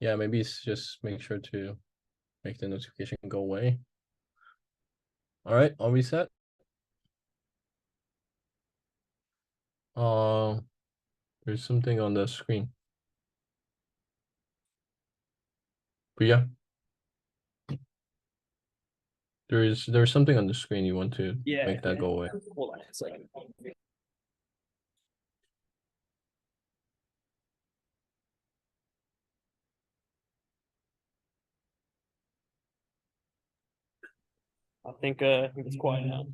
Yeah, maybe it's just make sure to make the notification go away. All right, I'll reset. There's something on the screen. Priya, there's something on the screen you want to make that go away. Hold on a second. I think it's quiet now.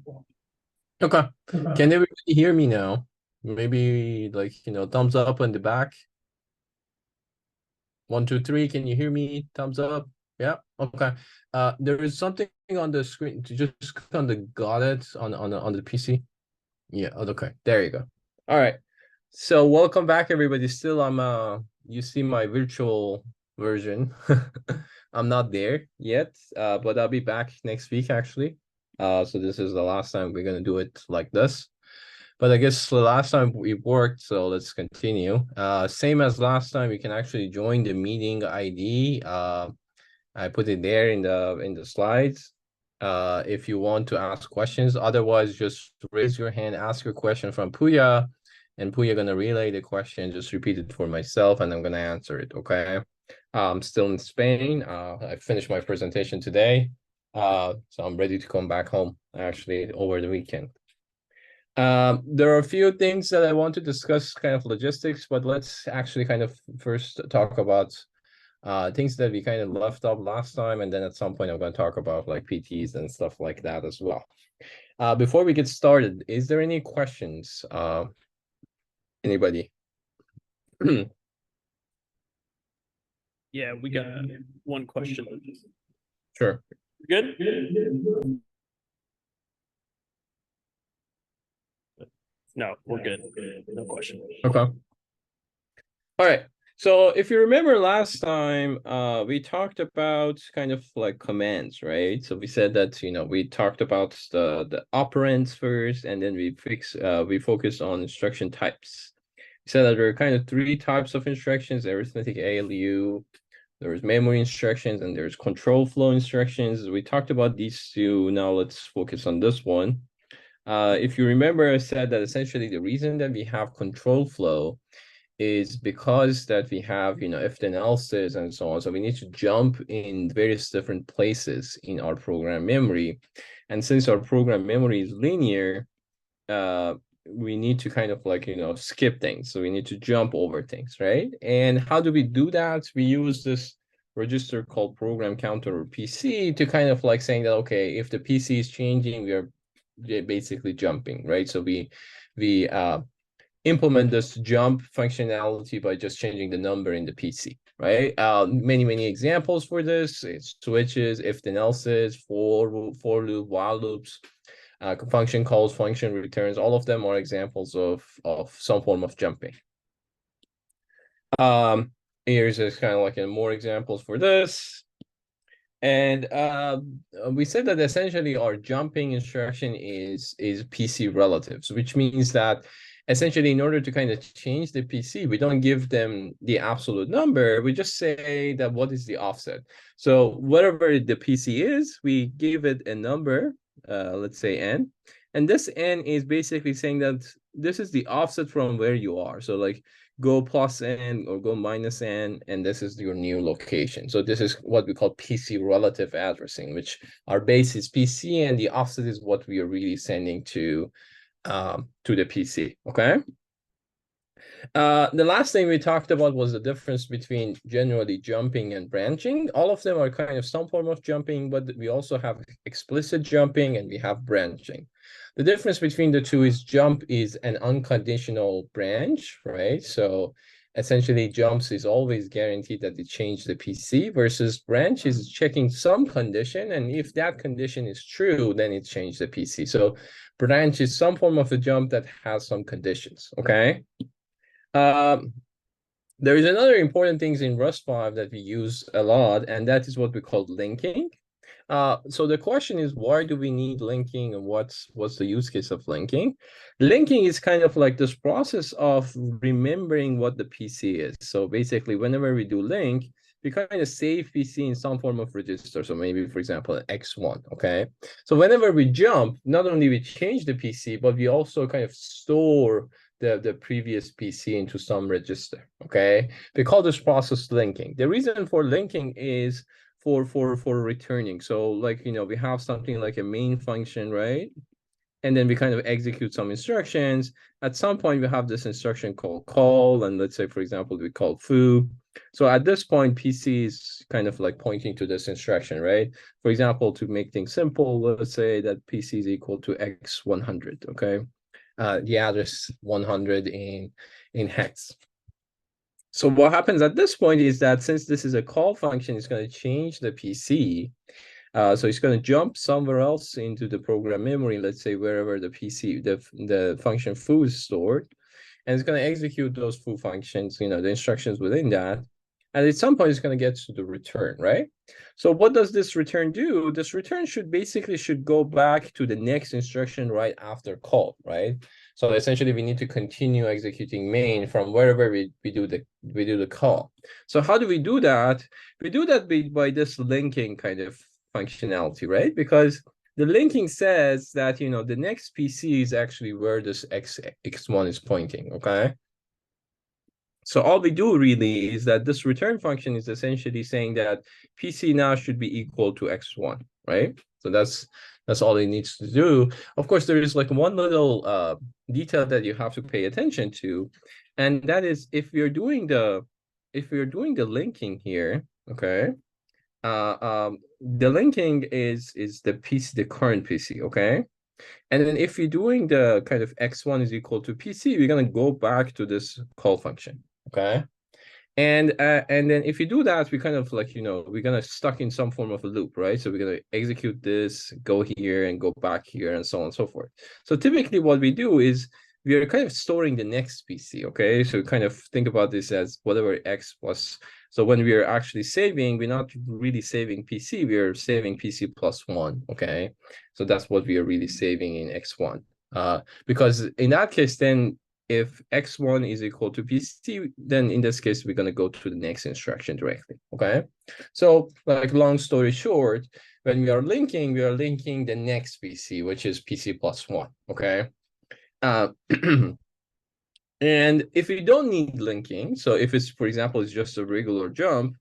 Okay. Can everybody hear me now? Maybe like, thumbs up on the back. 1, 2, 3. Can you hear me? Thumbs up. Yeah. Okay. There is something on the screen. Just click on the got it on the PC. Yeah. Okay. There you go. All right. So welcome back, everybody. Still, you see my virtual version. I'm not there yet, but I'll be back next week actually. So this is the last time we're gonna do it like this. But I guess the last time we worked, so let's continue. Same as last time, you can actually join the meeting ID. I put it there in the slides. If you want to ask questions, otherwise just raise your hand, ask your question from Puya, and Puya gonna relay the question. Just repeat it for myself, and I'm gonna answer it. Okay. I'm still in Spain. I finished my presentation today, so I'm ready to come back home actually over the weekend. There are a few things that I want to discuss, kind of logistics, but let's actually kind of first talk about things that we kind of left off last time, and then at some point I'm going to talk about like PTs and stuff like that as well. Before we get started, is there any questions? Anybody? Yeah, we got one question. Sure. Good? No, we're good. No question. Okay. All right. So if you remember last time, we talked about kind of like commands, right? So we said that, we talked about the operands first, and then we focused on instruction types. We said that there are kind of 3 types of instructions: arithmetic, ALU, there's memory instructions, and there's control flow instructions. We talked about these 2. Now let's focus on this one. If you remember, I said that essentially the reason that we have control flow is because that we have, if then else's and so on. So we need to jump in various different places in our program memory. And since our program memory is linear, we need to kind of like, skip things. So we need to jump over things, right? And how do we do that? We use this register called program counter, or PC, to kind of like saying that, okay, if the PC is changing, we are basically jumping, right? So we implement this jump functionality by just changing the number in the PC, right? Many examples for this: it's switches, if then else's, for loop, while loops, function calls, function returns. All of them are examples of some form of jumping. Here's just kind of like more examples for this. And we said that essentially our jumping instruction is PC relatives, which means that essentially in order to kind of change the PC, we don't give them the absolute number. We just say that what is the offset. So whatever the PC is, we give it a number, let's say n. And this n is basically saying that this is the offset from where you are. So like go plus n or go minus n, and this is your new location. So this is what we call PC relative addressing, which our base is PC and the offset is what we are really sending to the PC. Okay. The last thing we talked about was the difference between generally jumping and branching. All of them are kind of some form of jumping, but we also have explicit jumping and we have branching. The difference between the 2 is jump is an unconditional branch, right? So essentially jumps is always guaranteed that it change the PC, versus branch is checking some condition, and if that condition is true, then it changed the PC. So branch is some form of a jump that has some conditions, okay? There is another important things in Rust 5 that we use a lot, and that is what we call linking. So the question is, why do we need linking, and what's the use case of linking? Linking is kind of like this process of remembering what the PC is. So basically, whenever we do link, we kind of save PC in some form of register. So maybe, for example, X1, okay? So whenever we jump, not only we change the PC, but we also kind of store the previous PC into some register, okay? We call this process linking. The reason for linking is for returning. So like, we have something like a main function, right? And then we kind of execute some instructions. At some point, we have this instruction called call, and let's say, for example, we call foo. So at this point, PC is kind of like pointing to this instruction, right? For example, to make things simple, let's say that PC is equal to X100, okay? The address 100 in hex. So what happens at this point is that since this is a call function, it's going to change the PC. So it's going to jump somewhere else into the program memory, let's say wherever the PC, the function foo is stored, and it's going to execute those foo functions, the instructions within that. And at some point, it's going to get to the return, right? So what does this return do? This return should go back to the next instruction right after call, right? So essentially, we need to continue executing main from wherever we do the call. So how do we do that? We do that by this linking kind of functionality, right? Because the linking says that, the next PC is actually where this X1 is pointing, okay? So all we do really is that this return function is essentially saying that PC now should be equal to X1, right? So that's all it needs to do. Of course, there is like one little detail that you have to pay attention to, and that is if we're doing the linking here, okay? The linking is the PC, the current PC, okay? And then if you're doing the kind of X1 is equal to PC, we're gonna go back to this call function, okay? And then if you do that, we kind of like, we're gonna stuck in some form of a loop, right? So we're gonna execute this, go here and go back here and so on and so forth. So typically what we do is we are kind of storing the next PC, okay? So kind of think about this as whatever X plus. So when we are actually saving, we're not really saving PC, we are saving PC plus 1, okay? So that's what we are really saving in X1. Because in that case, then if X1 is equal to PC, then in this case, we're going to go to the next instruction directly, okay? So like long story short, when we are linking the next PC, which is PC plus 1, okay? And if we don't need linking, so if it's, for example, it's just a regular jump,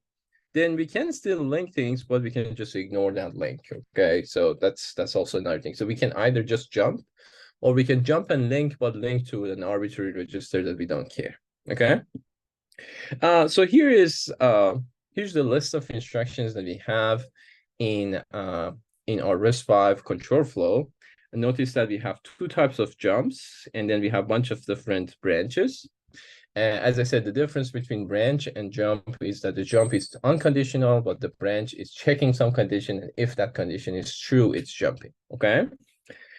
then we can still link things, but we can just ignore that link, okay? So that's also another thing. So we can either just jump, or we can jump and link, but link to an arbitrary register that we don't care, okay? So here's the list of instructions that we have in our RISC-V control flow. And notice that we have two types of jumps, and then we have a bunch of different branches. As I said, the difference between branch and jump is that the jump is unconditional, but the branch is checking some condition, and if that condition is true, it's jumping, okay?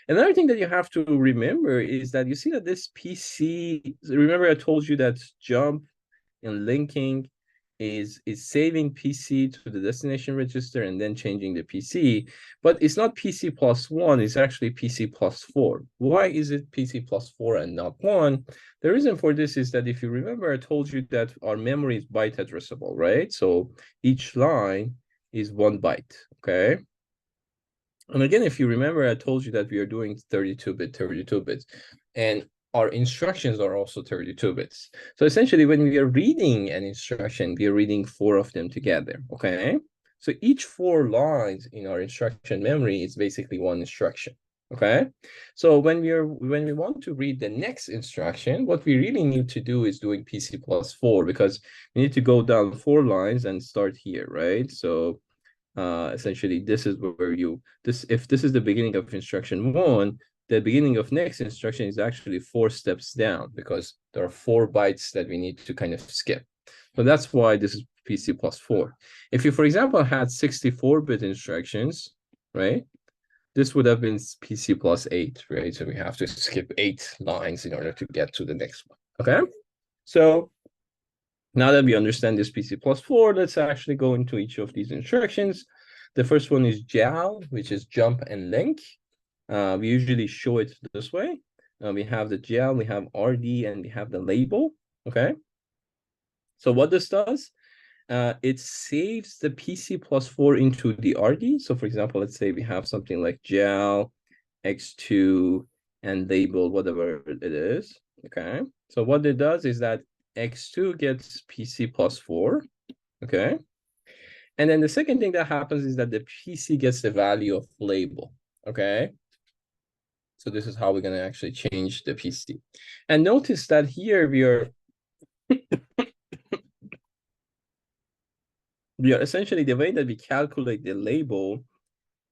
Another thing that you have to remember is that you see that this PC, remember I told you that jump and linking is saving PC to the destination register and then changing the PC, but it's not PC plus 1, it's actually PC plus 4. Why is it PC plus 4 and not 1? The reason for this is that if you remember, I told you that our memory is byte addressable, right? So each line is 1 byte, okay? And again, if you remember, I told you that we are doing 32 bits, and our instructions are also 32 bits. So essentially, when we are reading an instruction, we are reading 4 of them together, okay? So each 4 lines in our instruction memory is basically one instruction, okay? So when we want to read the next instruction, what we really need to do is doing PC plus 4, because we need to go down 4 lines and start here, right? So essentially this is where if this is the beginning of instruction 1, the beginning of next instruction is actually 4 steps down, because there are 4 bytes that we need to kind of skip. So that's why this is PC plus 4. If you, for example, had 64-bit instructions, right, this would have been PC plus 8, right? So we have to skip 8 lines in order to get to the next one, okay? So now that we understand this PC plus 4, let's actually go into each of these instructions. The first one is JAL, which is jump and link. We usually show it this way. We have the JAL, we have RD, and we have the label, okay? So what this does, it saves the PC+4 into the RD. So for example, let's say we have something like gel x2 and label whatever it is. Okay. So what it does is that x2 gets PC+4. Okay. And then the second thing that happens is that the PC gets the value of label. Okay. So this is how we're going to actually change the PC. And notice that here we are essentially, the way that we calculate the label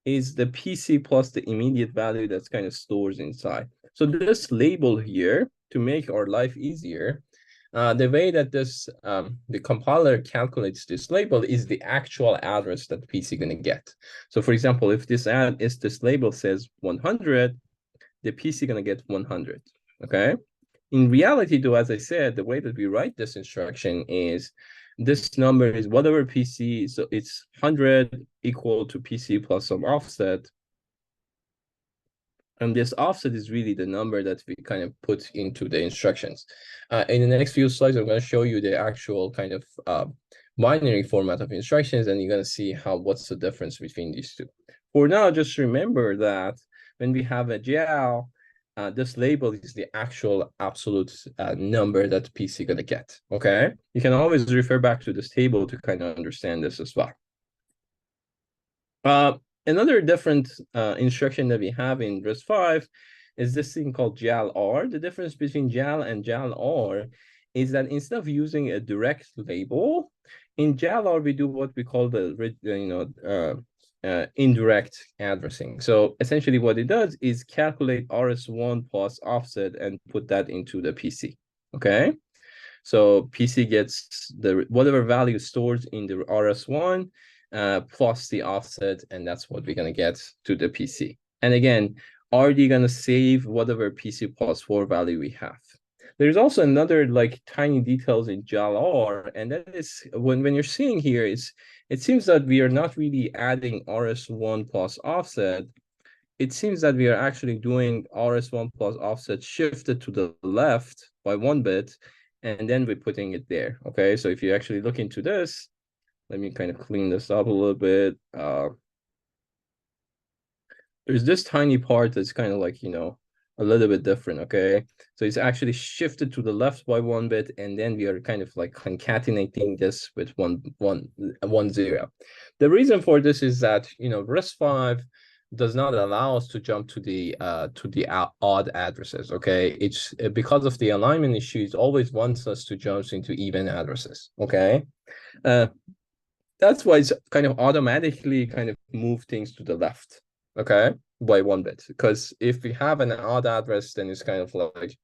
is the PC plus the immediate value that's kind of stores inside. So this label here, to make our life easier, the way that this the compiler calculates this label is the actual address that the PC going to get. So for example, if this label says 100, the PC going to get 100. Okay. In reality, though, as I said, the way that we write this instruction is this number is whatever PC, so it's 100 equal to PC plus some offset. And this offset is really the number that we kind of put into the instructions. In the next few slides, I'm going to show you the actual kind of binary format of instructions, and you're going to see what's the difference between these two. For now, just remember that when we have a GL, this label is the actual absolute number that PC going to get, okay? You can always refer back to this table to kind of understand this as well. Another different instruction that we have in RISC-V is this thing called JAL-R. The difference between JAL and JAL-R is that instead of using a direct label, in JAL-R we do what we call the indirect addressing. So essentially what it does is calculate RS1 plus offset and put that into the PC, okay? So PC gets whatever value stored in the RS1 plus the offset, and that's what we're going to get to the PC. And again, RD going to save whatever PC+4 value we have. There's also another like tiny details in JAL-R, and that is when you're seeing here, it seems that we are not really adding RS1 plus offset. It seems that we are actually doing RS1 plus offset shifted to the left by 1 bit, and then we're putting it there. Okay, so if you actually look into this, let me kind of clean this up a little bit. There's this tiny part that's kind of like, a little bit different, okay? So it's actually shifted to the left by 1 bit, and then we are kind of like concatenating this with 1 0. The reason for this is that, RISC-V does not allow us to jump to the odd addresses, okay? It's because of the alignment issue, it always wants us to jump into even addresses, okay? That's why it's kind of automatically kind of move things to the left, okay, by 1 bit. Because if we have an odd address, then it's kind of like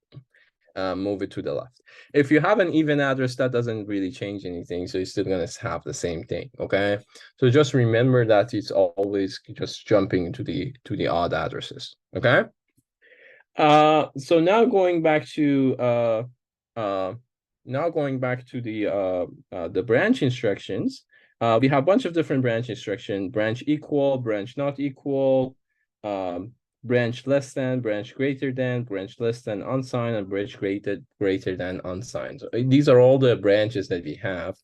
move it to the left. If you have an even address, that doesn't really change anything, so you're still going to have the same thing, okay? So just remember that it's always just jumping into the odd addresses, okay? So now going back to the branch instructions. We have a bunch of different branch instructions: branch equal, branch not equal, branch less than, branch greater than, branch less than unsigned, and branch greater than unsigned. So these are all the branches that we have.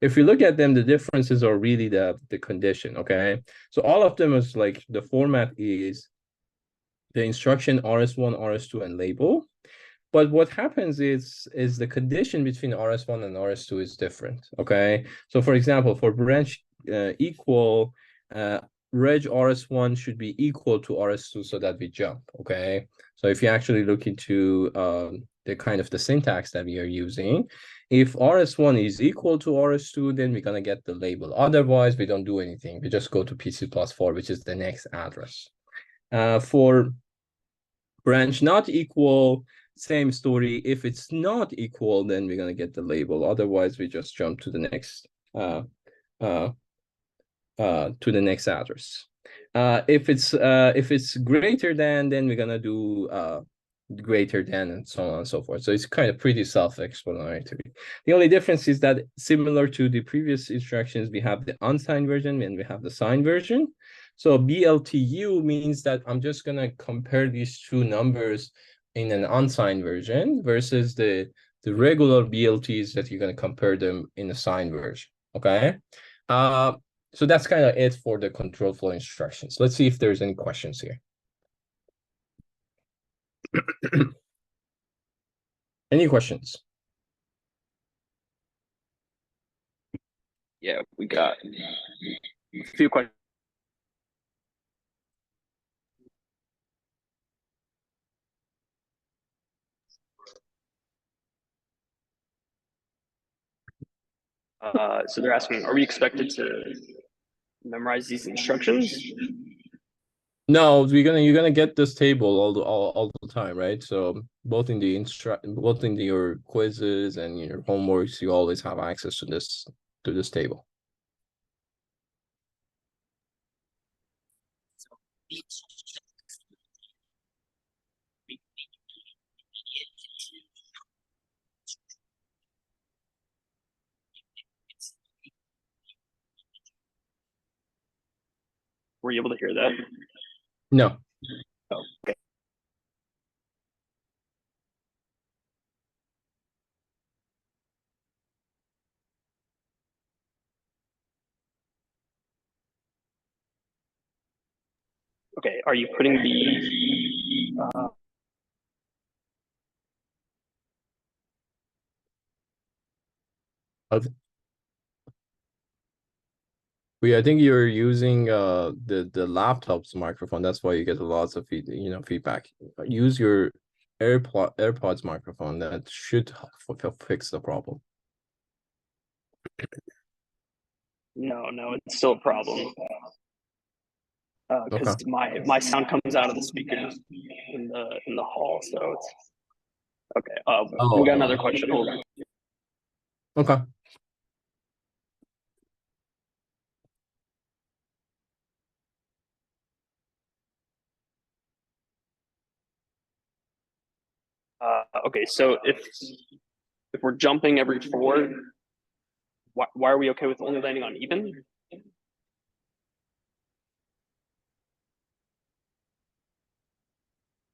If you look at them, the differences are really the condition, okay? So all of them is like the format is the instruction RS1, RS2, and label. But what happens is the condition between RS1 and RS2 is different, okay? So for example, for branch equal, reg RS1 should be equal to RS2 so that we jump, okay? So if you actually look into the kind of the syntax that we are using, if RS1 is equal to RS2, then we're gonna get the label. Otherwise, we don't do anything. We just go to PC+4, which is the next address. For branch not equal, same story. If it's not equal, then we're gonna get the label. Otherwise, we just jump to the next address. If it's greater than, then we're gonna do greater than, and so on and so forth. So it's kind of pretty self-explanatory. The only difference is that similar to the previous instructions, we have the unsigned version and we have the signed version. So BLTU means that I'm just gonna compare these two numbers in an unsigned version versus the regular BLTs that you're going to compare them in a signed version, Okay. So that's kind of it for the control flow instructions. Let's see if there's any questions here. Any questions? Yeah, we got a few questions. So they're asking, are we expected to memorize these instructions? No, you're gonna get this table all the time, right? So both in the your quizzes and your homeworks, you always have access to this table. Were you able to hear that? No. Oh, okay. Okay, are you putting the I think you're using the laptop's microphone. That's why you get lots of feedback. Use your AirPods microphone. That should fix the problem. No, it's still a problem. Because Okay. my sound comes out of the speakers in the hall, so it's okay. We got another question. Hold on. Okay. Okay, so if we're jumping every four, why are we okay with only landing on even?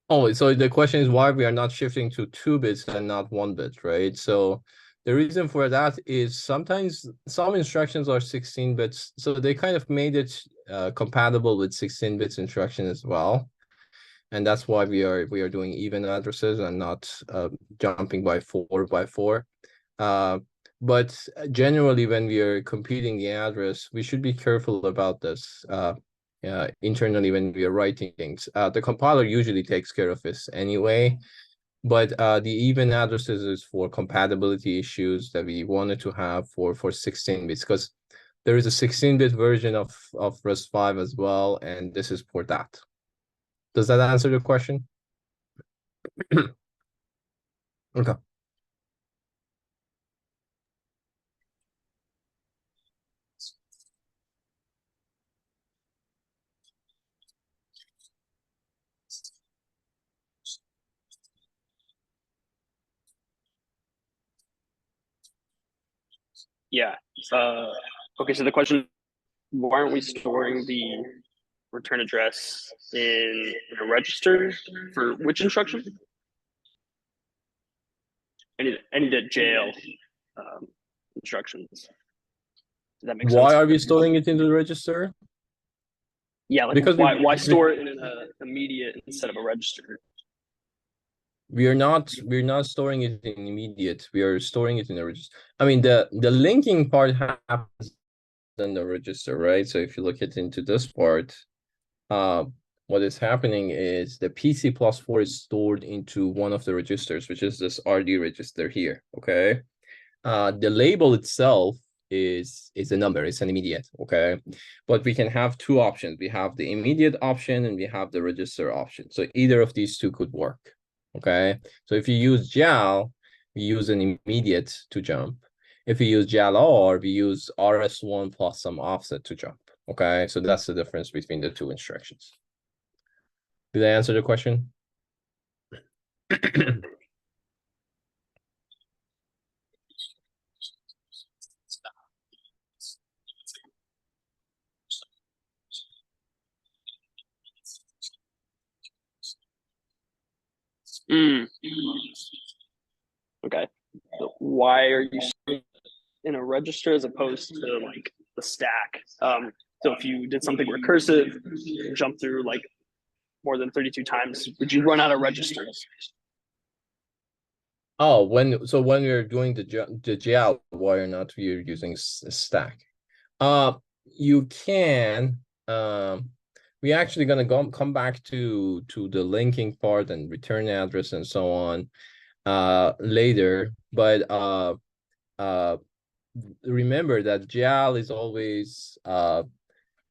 Oh, so the question is why we are not shifting to 2 bits and not 1 bit, right? So the reason for that is sometimes some instructions are 16 bits, so they kind of made it compatible with 16 bits instruction as well. And that's why we are doing even addresses and not jumping by 4 by 4. But generally, when we are computing the address, we should be careful about this internally when we are writing things. The compiler usually takes care of this anyway, but the even addresses is for compatibility issues that we wanted to have for 16 bits, because there is a 16-bit version of RISC-V as well, and this is for that. Does that answer the question? Okay. Yeah. Okay, so the question: why aren't we storing the return address in a register for which instruction? Any the jail instructions. Does that make sense? Why are we storing it in the register? Yeah, like Because why store it in an immediate instead of a register? we're not storing it in immediate. We are storing it in the register. I mean, the linking part happens in the register, right? So if you look into this part, what is happening is the PC+4 is stored into one of the registers, which is this RD register here. Okay. The label itself is a number, it's an immediate, okay? But we can have two options. We have the immediate option and we have the register option. So either of these two could work, okay? So if you use JAL, we use an immediate to jump. If we use JAL-R, we use RS1 plus some offset to jump, okay? So that's the difference between the two instructions. Did I answer the question? Okay. So why are you in a register as opposed to like the stack. So if you did something recursive, jump through like more than 32 times, would you run out of registers? Oh, when you're doing the GL, why or not you're using stack? You can. We're actually gonna come back to the linking part and return address and so on later, but remember that GL is always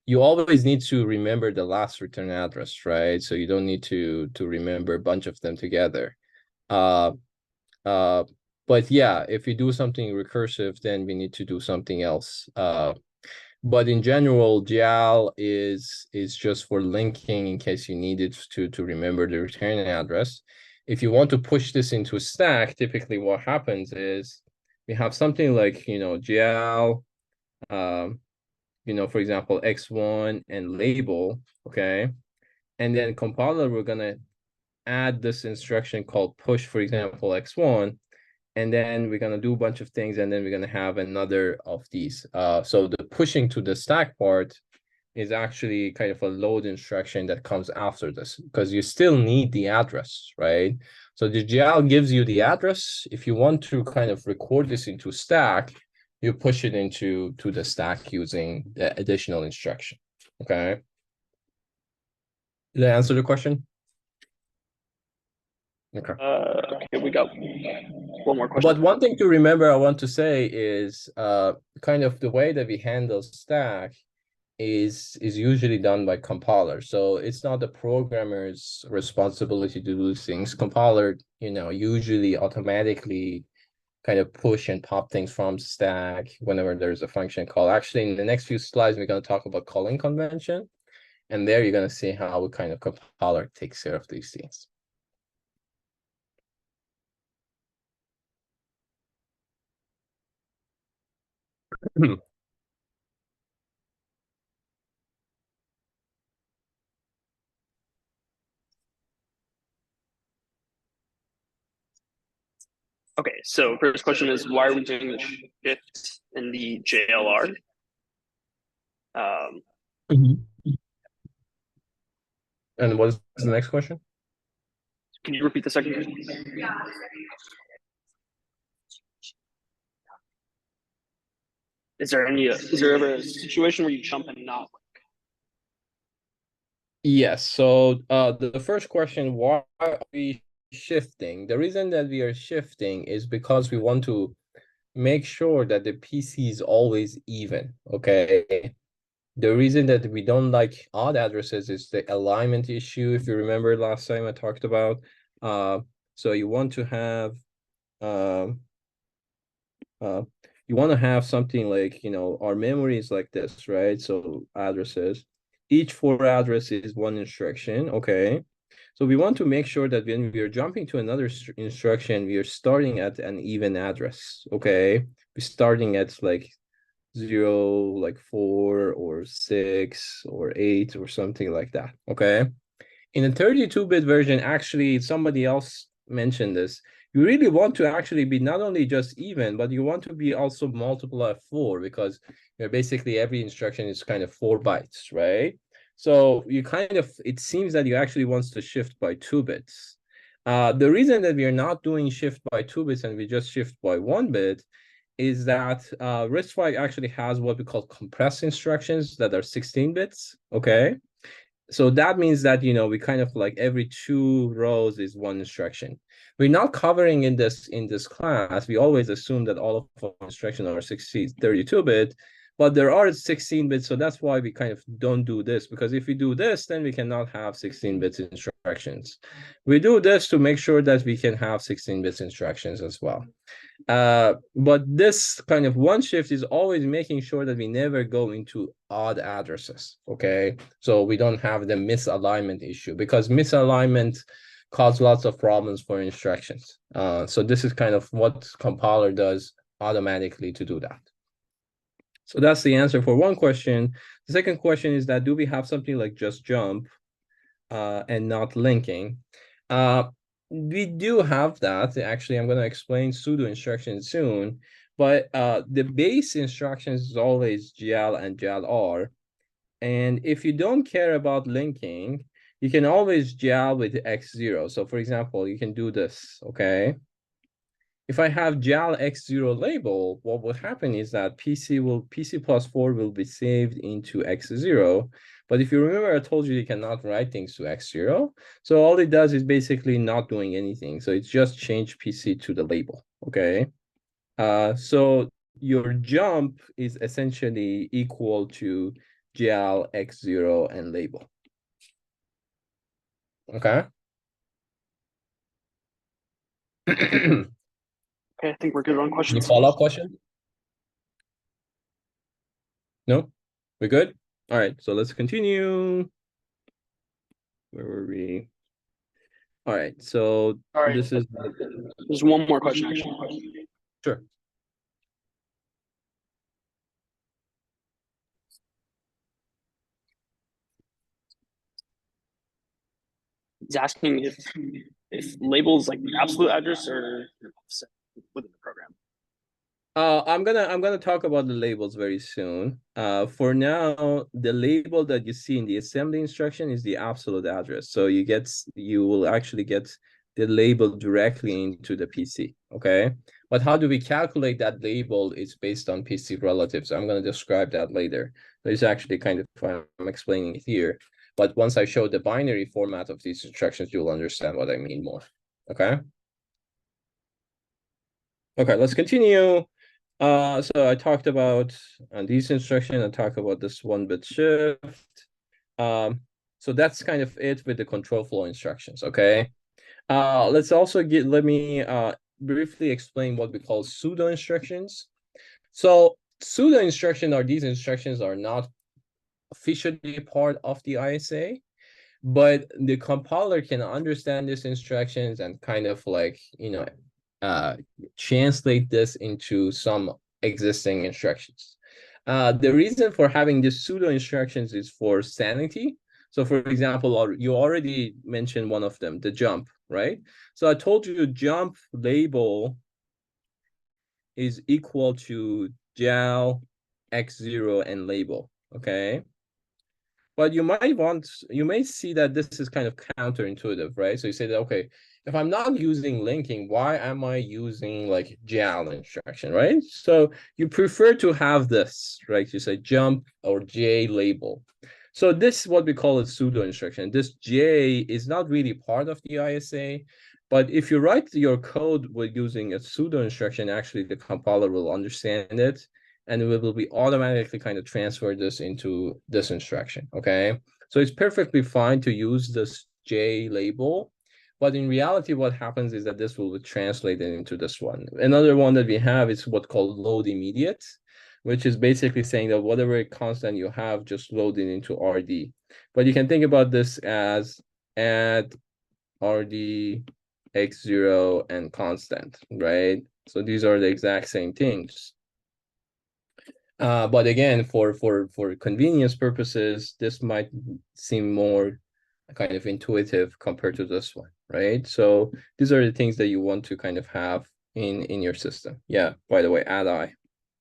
you always need to remember the last return address, right? So you don't need to remember a bunch of them together. Uh, uh, but yeah, if you do something recursive, then we need to do something else. But in general, GL is just for linking in case you need it to remember the return address. If you want to push this into a stack, typically what happens is we have something like, GL, for example, X1 and label, okay? And then compiler, we're gonna add this instruction called push, for example, X1, and then we're gonna do a bunch of things, and then we're gonna have another of these. So the pushing to the stack part is actually kind of a load instruction that comes after this, because you still need the address, right? So the GL gives you the address. If you want to kind of record this into stack, you push it into the stack using the additional instruction, okay? Did I answer the question? Okay. Okay, we got one more question. But one thing to remember, I want to say is kind of the way that we handle stack is usually done by compiler. So it's not the programmer's responsibility to do things. Compiler, usually automatically kind of push and pop things from stack whenever there's a function call. Actually, in the next few slides, we're going to talk about calling convention. And there you're going to see how kind of compiler takes care of these things. Okay, so first question is why are we doing the shift in the JLR? And what is the next question? Can you repeat the second question? Is there ever a situation where you jump and not? Yes. So the first question, why are we shifting? The reason that we are shifting is because we want to make sure that the PC is always even, okay? The reason that we don't like odd addresses is the alignment issue. If you remember last time I talked about, so you want to have something like, our memory is like this, right? So addresses, each for address is one instruction, okay? So we want to make sure that when we are jumping to another instruction, we are starting at an even address, okay? We're starting at like 0, like 4 or 6 or 8 or something like that, okay? In a 32-bit version, actually, somebody else mentioned this. You really want to actually be not only just even, but you want to be also multiply 4, because basically every instruction is kind of 4 bytes, right? So you kind of, it seems that you actually wants to shift by 2 bits. The reason that we are not doing shift by 2 bits and we just shift by 1 bit is that RISC-V actually has what we call compressed instructions that are 16 bits, okay? So that means that, we kind of like every 2 rows is one instruction. We're not covering in this class. We always assume that all of our instructions are 32-bit, but there are 16 bits. So that's why we kind of don't do this, because if we do this, then we cannot have 16 bits instructions. We do this to make sure that we can have 16 bits instructions as well. But this kind of one shift is always making sure that we never go into odd addresses, okay? So we don't have the misalignment issue, because misalignment cause lots of problems for instructions. So this is kind of what compiler does automatically to do that. So that's the answer for one question. The second question is that do we have something like just jump and not linking? We do have that. Actually, I'm going to explain pseudo instructions soon. But the base instructions is always GL and GLR. And if you don't care about linking, you can always GL with X0. So for example, you can do this, okay? If I have GL X0 label, what will happen is that PC+4 will be saved into X0. But if you remember, I told you cannot write things to X0. So all it does is basically not doing anything. So it's just change PC to the label, okay? So your jump is essentially equal to GL X0 and label. Okay. Okay, I think we're good on Any questions. follow-up question? No? We're good? All right, so let's continue. Where were we? All right, so this is There's one more question, actually. sure. He's asking if labels like the absolute address or offset within the program. I'm gonna talk about the labels very soon. For now, the label that you see in the assembly instruction is the absolute address. So you will actually get the label directly into the PC. Okay. But how do we calculate that label? It's based on PC relatives. I'm gonna describe that later. It's actually kind of I'm explaining it here. But once I show the binary format of these instructions, you'll understand what I mean more. Okay. Okay, let's continue. So I talked about these instructions. I talked about this 1-bit shift. So that's kind of it with the control flow instructions. Okay. Let me briefly explain what we call pseudo instructions. So pseudo instruction are these instructions are not officially part of the ISA, but the compiler can understand these instructions and kind of like, translate this into some existing instructions. The reason for having these pseudo instructions is for sanity. So for example, you already mentioned one of them, the jump, right? So I told you jump label is equal to gel x0 and label, okay? But you may see that this is kind of counterintuitive, right? So you say that, okay, if I'm not using linking, why am I using like JAL instruction, right? So you prefer to have this, right? You say jump or J label. So this is what we call a pseudo instruction. This J is not really part of the ISA, but if you write your code with using a pseudo instruction, actually the compiler will understand it and it will be automatically kind of transfer this into this instruction, okay? So it's perfectly fine to use this J label, but in reality, what happens is that this will be translated into this one. Another one that we have is what's called load immediate, which is basically saying that whatever constant you have, just load it into RD. But you can think about this as add RD x0 and constant, right? So these are the exact same things. But again, for convenience purposes, this might seem more kind of intuitive compared to this one, right? So these are the things that you want to kind of have in your system. Yeah, by the way, add I,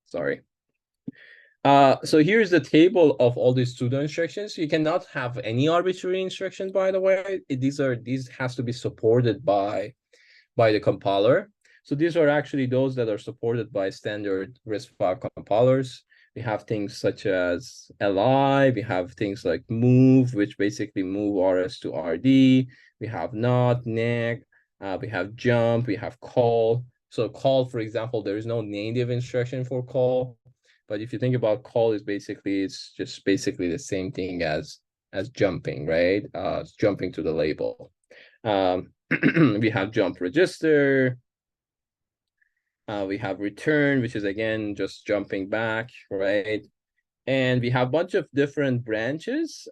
sorry. So here's the table of all these pseudo instructions. You cannot have any arbitrary instruction, by the way. These has to be supported by the compiler. So these are actually those that are supported by standard RISC-V compilers. We have things such as li, we have things like move, which basically move rs to rd. We have not, neg, we have jump, we have call. So call, for example, there is no native instruction for call. But if you think about call, it's just basically the same thing as jumping, right? Jumping to the label. We have jump register. We have return, which is again just jumping back, right? And we have a bunch of different branches.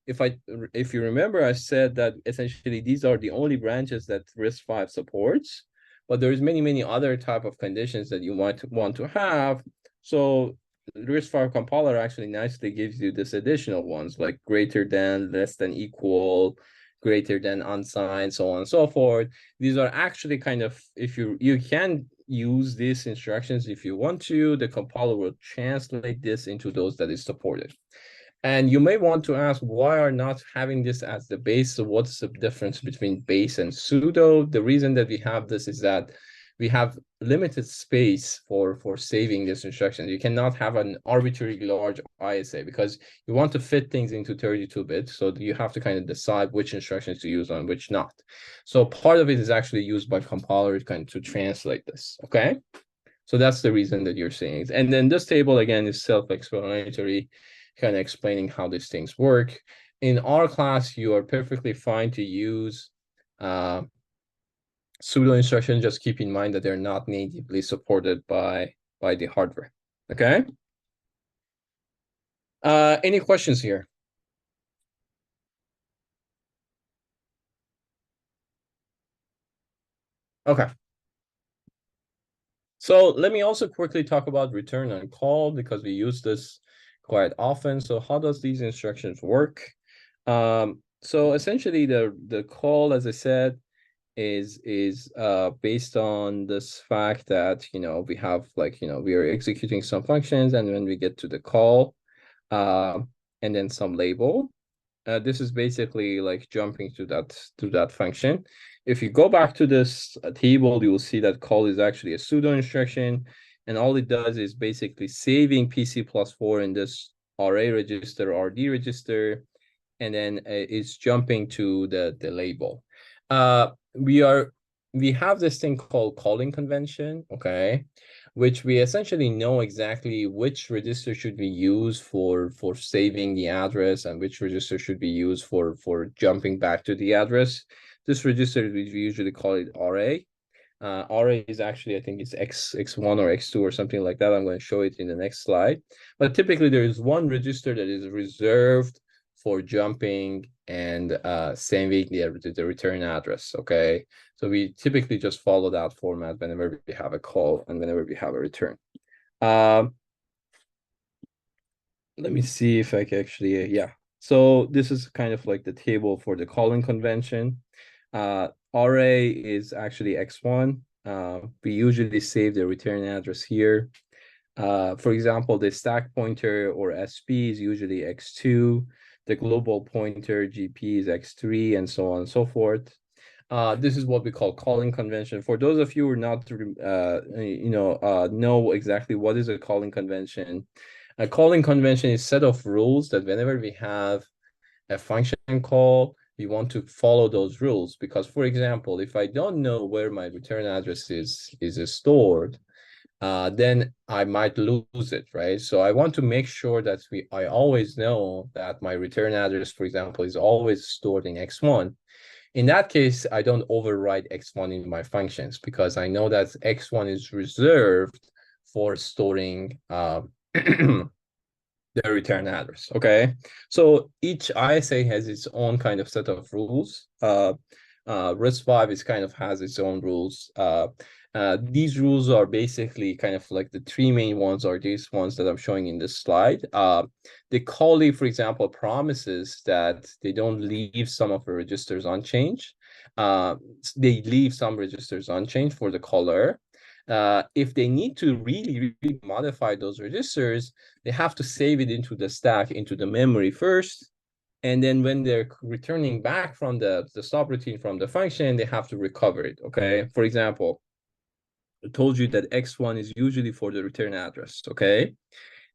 If you remember, I said that essentially these are the only branches that RISC-V supports, but there's many other type of conditions that you might want to have. So the RISC-V compiler actually nicely gives you this additional ones like greater than, less than equal, greater than unsigned, so on and so forth. These are actually kind of, if you can use these instructions if you want to. The compiler will translate this into those that is supported. And you may want to ask, why are not having this as the base? So what's the difference between base and pseudo? The reason that we have this is that we have limited space for saving this instruction. You cannot have an arbitrarily large ISA because you want to fit things into 32 bits. So you have to kind of decide which instructions to use and which not. So part of it is actually used by compilers kind of to translate this, okay? So that's the reason that you're seeing it. And then this table, again, is self-explanatory, kind of explaining how these things work. In our class, you are perfectly fine to use pseudo instructions. Just keep in mind that they're not natively supported by the hardware, okay? Any questions here? Okay. So let me also quickly talk about return on call because we use this quite often. So how does these instructions work? So essentially the call, as I said, is based on this fact that, you know, we have like, you know, we are executing some functions, and when we get to the call, and then some label, this is basically like jumping to that function. If you go back to this table, you will see that call is actually a pseudo instruction, and all it does is basically saving PC+4 in this RA register, RD register, and then it's jumping to the label. We have this thing called calling convention, okay, which we essentially know exactly which register should be used for saving the address and which register should be used for jumping back to the address. This register, we usually call it RA. RA is actually, I think it's X1 or X2 or something like that. I'm going to show it in the next slide. But typically there is one register that is reserved for jumping and saving the return address, okay? So we typically just follow that format whenever we have a call and whenever we have a return. Let me see if I can actually, yeah. So this is kind of like the table for the calling convention. RA is actually X1. We usually save the return address here. For example, the stack pointer or SP is usually X2. The global pointer GP is X3, and so on and so forth. This is what we call calling convention. For those of you who are not, know exactly what is a calling convention. A calling convention is a set of rules that whenever we have a function call, we want to follow those rules. Because, for example, if I don't know where my return address is stored, then I might lose it, right? So I want to make sure that I always know that my return address, for example, is always stored in X1. In that case, I don't override X1 in my functions because I know that X1 is reserved for storing the return address, okay? So each ISA has its own kind of set of rules. RISC-V is kind of has its own rules. These rules are basically kind of like the three main ones are these ones that I'm showing in this slide. The callee, for example, promises that they don't leave some of the registers unchanged. They leave some registers unchanged for the caller. If they need to really modify those registers, they have to save it into the stack, into the memory first. And then when they're returning back from the subroutine from the function, they have to recover it, okay? For example, I told you that X1 is usually for the return address, okay?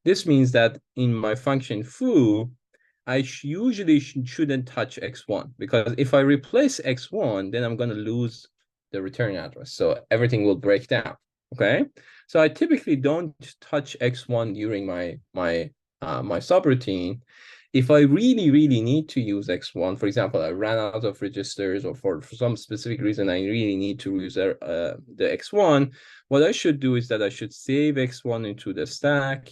This means that in my function foo, I usually shouldn't touch X1 because if I replace X1, then I'm going to lose the return address. So everything will break down, okay? So I typically don't touch X1 during my subroutine. If I really need to use X1, for example, I ran out of registers or for some specific reason, I really need to use the X1, what I should do is that I should save X1 into the stack.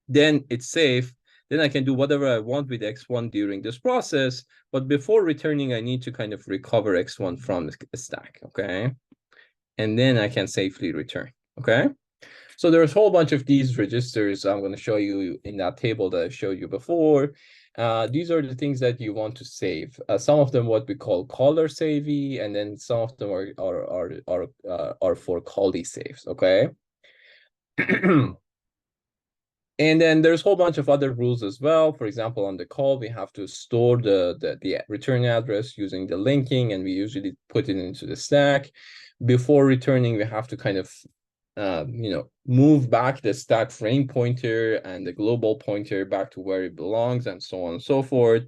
Then it's safe. Then I can do whatever I want with X1 during this process. But before returning, I need to kind of recover X1 from the stack, okay? And then I can safely return, okay? So there's a whole bunch of these registers I'm going to show you in that table that I showed you before. These are the things that you want to save. Some of them what we call caller savey, and then some of them are for callee saves. Okay. And then there's a whole bunch of other rules as well. For example, on the call, we have to store the return address using the linking, and we usually put it into the stack. Before returning, we have to kind of move back the stack frame pointer and the global pointer back to where it belongs, and so on and so forth.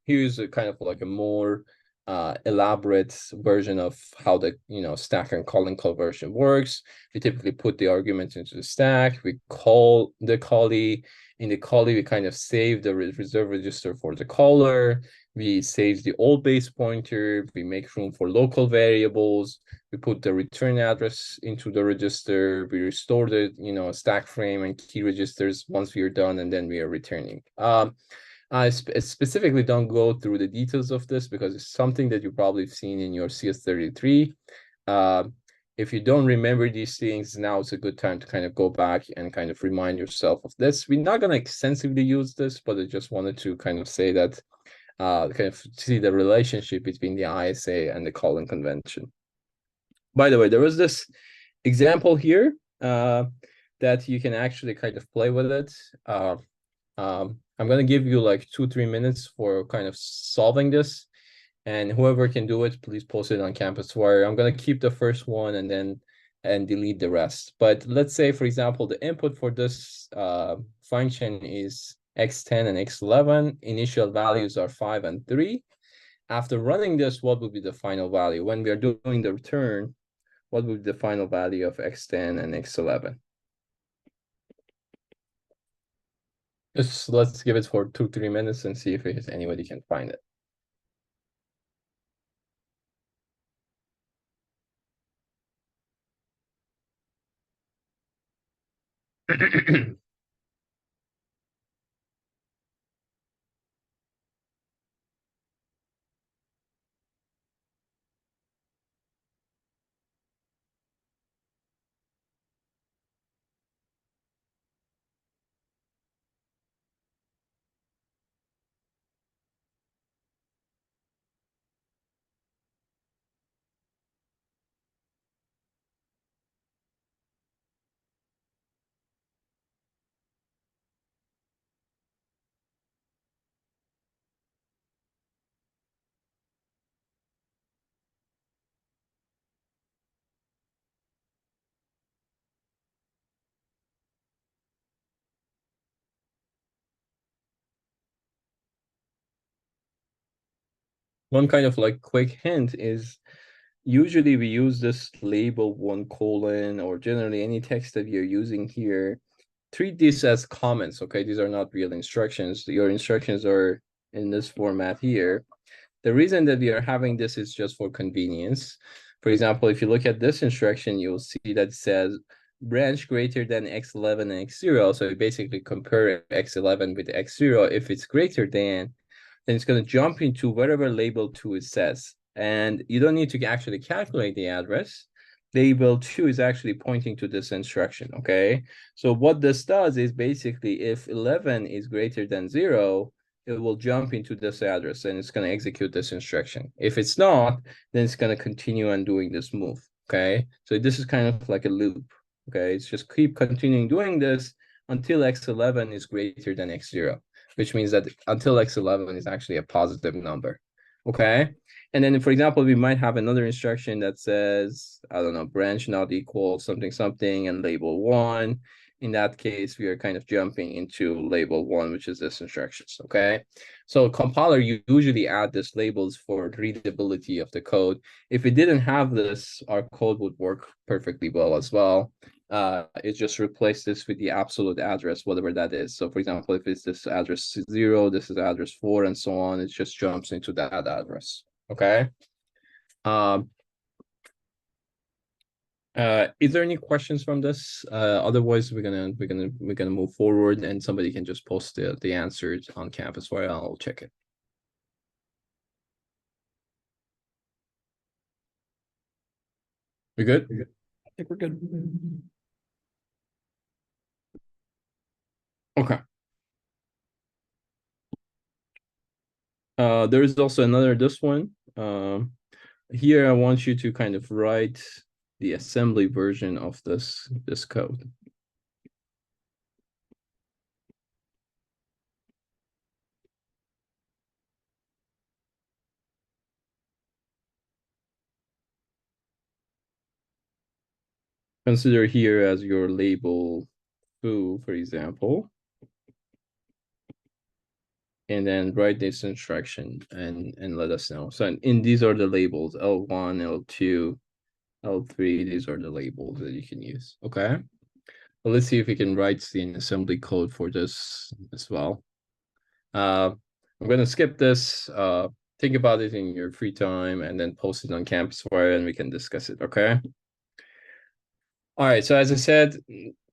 Here's a kind of like a more elaborate version of how the stack and calling conversion works. We typically put the arguments into the stack. We call the callee. In the callee, we kind of save the reserve register for the caller. We save the old base pointer. We make room for local variables. We put the return address into the register. We restore the stack frame and key registers once we are done, and then we are returning. I specifically don't go through the details of this because it's something that you probably have seen in your CS33. If you don't remember these things, now it's a good time to kind of go back and kind of remind yourself of this. We're not going to extensively use this, but I just wanted to kind of say that, kind of see the relationship between the ISA and the calling convention. By the way, there was this example here that you can actually kind of play with it. I'm going to give you like 2-3 minutes for kind of solving this. And whoever can do it, please post it on CampusWire. I'm going to keep the first one and delete the rest. But let's say, for example, the input for this function is x10 and x11. Initial values are 5 and 3. After running this, what would be the final value? When we are doing the return, what would be the final value of x10 and x11? Just let's give it for 2-3 minutes and see if anybody can find it. One kind of like quick hint is usually we use this label 1:, or generally any text that you're using here. Treat these as comments, okay? These are not real instructions. Your instructions are in this format here. The reason that we are having this is just for convenience. For example, if you look at this instruction, you'll see that it says branch greater than x11 and x0. So you basically compare x11 with x0. If it's greater than, then it's going to jump into whatever label 2 it says. And you don't need to actually calculate the address. Label 2 is actually pointing to this instruction, okay? So what this does is basically if 11 is greater than 0, it will jump into this address and it's going to execute this instruction. If it's not, then it's going to continue on doing this move, okay? So this is kind of like a loop, okay? It's just keep continuing doing this until x11 is greater than x0, which means that until x11 is actually a positive number, okay? And then, for example, we might have another instruction that says, I don't know, branch not equal something, something, and label 1. In that case, we are kind of jumping into label 1, which is this instructions, okay? So compiler usually add these labels for readability of the code. If we didn't have this, our code would work perfectly well as well. It just replace this with the absolute address, whatever that is. So for example, if it's this address 0, this is address 4, and so on, it just jumps into that address, okay? Is there any questions from this? Otherwise, we're gonna move forward, and somebody can just post the answers on campus where I'll check it. We good? I think we're good. Okay. There is also this one. Here I want you to kind of write the assembly version of this code. Consider here as your label foo, for example, and then write this instruction and let us know. So in these are the labels L1, L2, L3. These are the labels that you can use. Okay. Well, let's see if we can write the assembly code for this as well. I'm gonna skip this. Think about it in your free time and then post it on CampusFire and we can discuss it. Okay. All right, so as I said,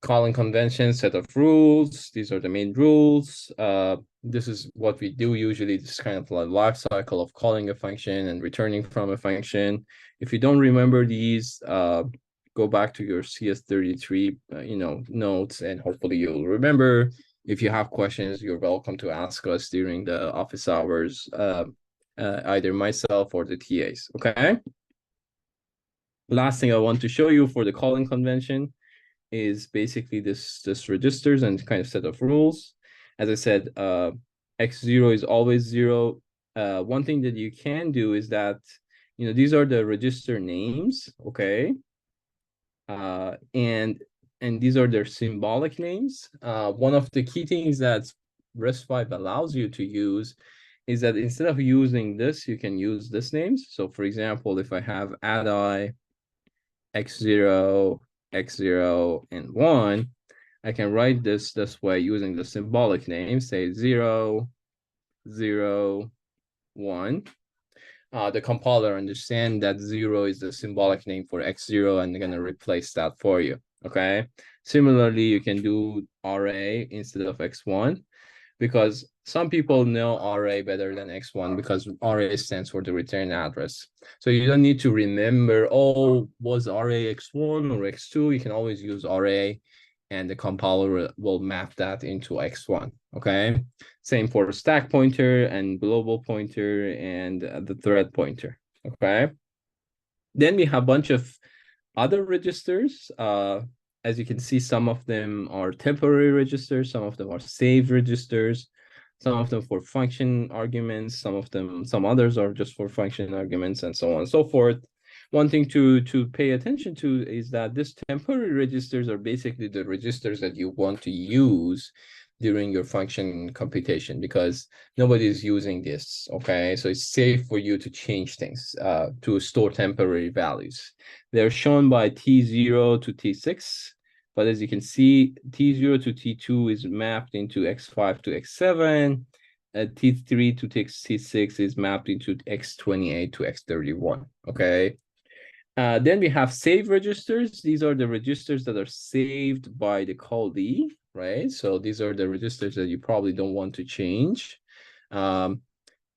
calling convention, set of rules. These are the main rules. This is what we do usually. This is kind of like life cycle of calling a function and returning from a function. If you don't remember these, go back to your CS33, notes, and hopefully you'll remember. If you have questions, you're welcome to ask us during the office hours, either myself or the TAs. Okay. Last thing I want to show you for the calling convention is basically this registers and kind of set of rules. As I said, x0 is always 0. One thing that you can do is that, these are the register names, okay? And these are their symbolic names. One of the key things that REST-V allows you to use is that instead of using this, you can use this names. So for example, if I have add x0, x0, and 1, I can write this way using the symbolic name, say 0, 0, 1. The compiler understands that 0 is the symbolic name for x0, and they're going to replace that for you, okay? Similarly, you can do RA instead of x1, because some people know RA better than X1 because RA stands for the return address. So you don't need to remember, oh, was RA X1 or X2? You can always use RA and the compiler will map that into X1, okay? Same for stack pointer and global pointer and the thread pointer, okay? Then we have a bunch of other registers. As you can see, some of them are temporary registers, some of them are saved registers, some of them for function arguments, some others are just for function arguments, and so on and so forth. One thing to pay attention to is that these temporary registers are basically the registers that you want to use during your function computation, because nobody's using this, okay? So it's safe for you to change things, to store temporary values. They're shown by T0 to T6, but as you can see, T0 to T2 is mapped into X5 to X7, T3 to T6 is mapped into X28 to X31, okay? Then we have save registers. These are the registers that are saved by the callee, right? So these are the registers that you probably don't want to change.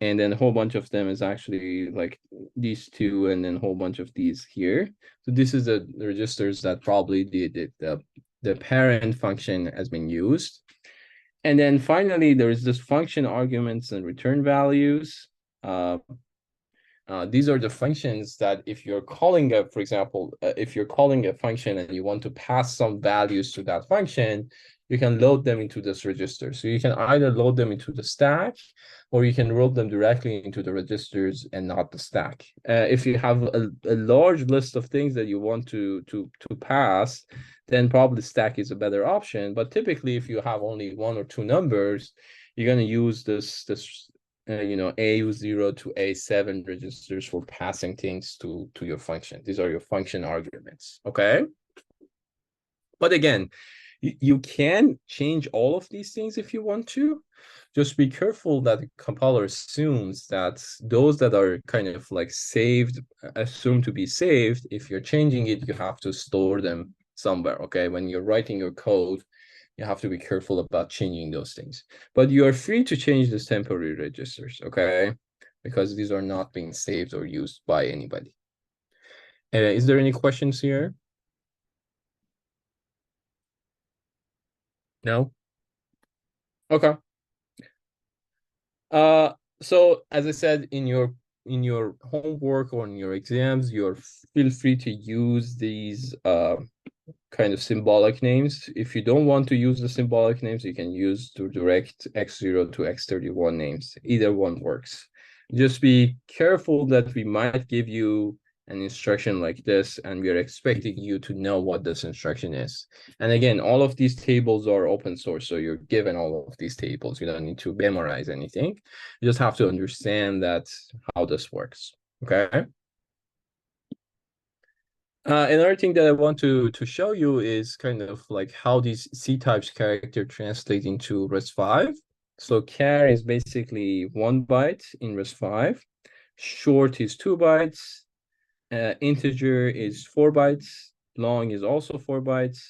And then a whole bunch of them is actually like these two, and then a whole bunch of these here. So this is the registers that probably the parent function has been used. And then finally, there is this function arguments and return values. These are the functions that if you're calling for example, if you're calling a function and you want to pass some values to that function, you can load them into this register. So you can either load them into the stack, or you can load them directly into the registers and not the stack. If you have a large list of things that you want to pass, then probably stack is a better option. But typically, if you have only one or two numbers, you're going to use this A0 to A7 registers for passing things to your function. These are your function arguments, okay? But again, you can change all of these things if you want to. Just be careful that the compiler assumes that those that are kind of like saved, assumed to be saved, if you're changing it, you have to store them somewhere, okay? When you're writing your code, you have to be careful about changing those things. But you are free to change these temporary registers, okay? Because these are not being saved or used by anybody. Is there any questions here? No? Okay. So as I said, in your homework or in your exams, you're feel free to use these kind of symbolic names. If you don't want to use the symbolic names, you can use the direct X0 to X31 names. Either one works. Just be careful that we might give you an instruction like this, and we are expecting you to know what this instruction is. And again, all of these tables are open source, so you're given all of these tables. You don't need to memorize anything. You just have to understand that how this works. Okay. Another thing that I want to show you is kind of like how these C types character translate into res5. So char is basically 1 byte in res5. Short is 2 bytes. Integer is 4 bytes. Long is also 4 bytes.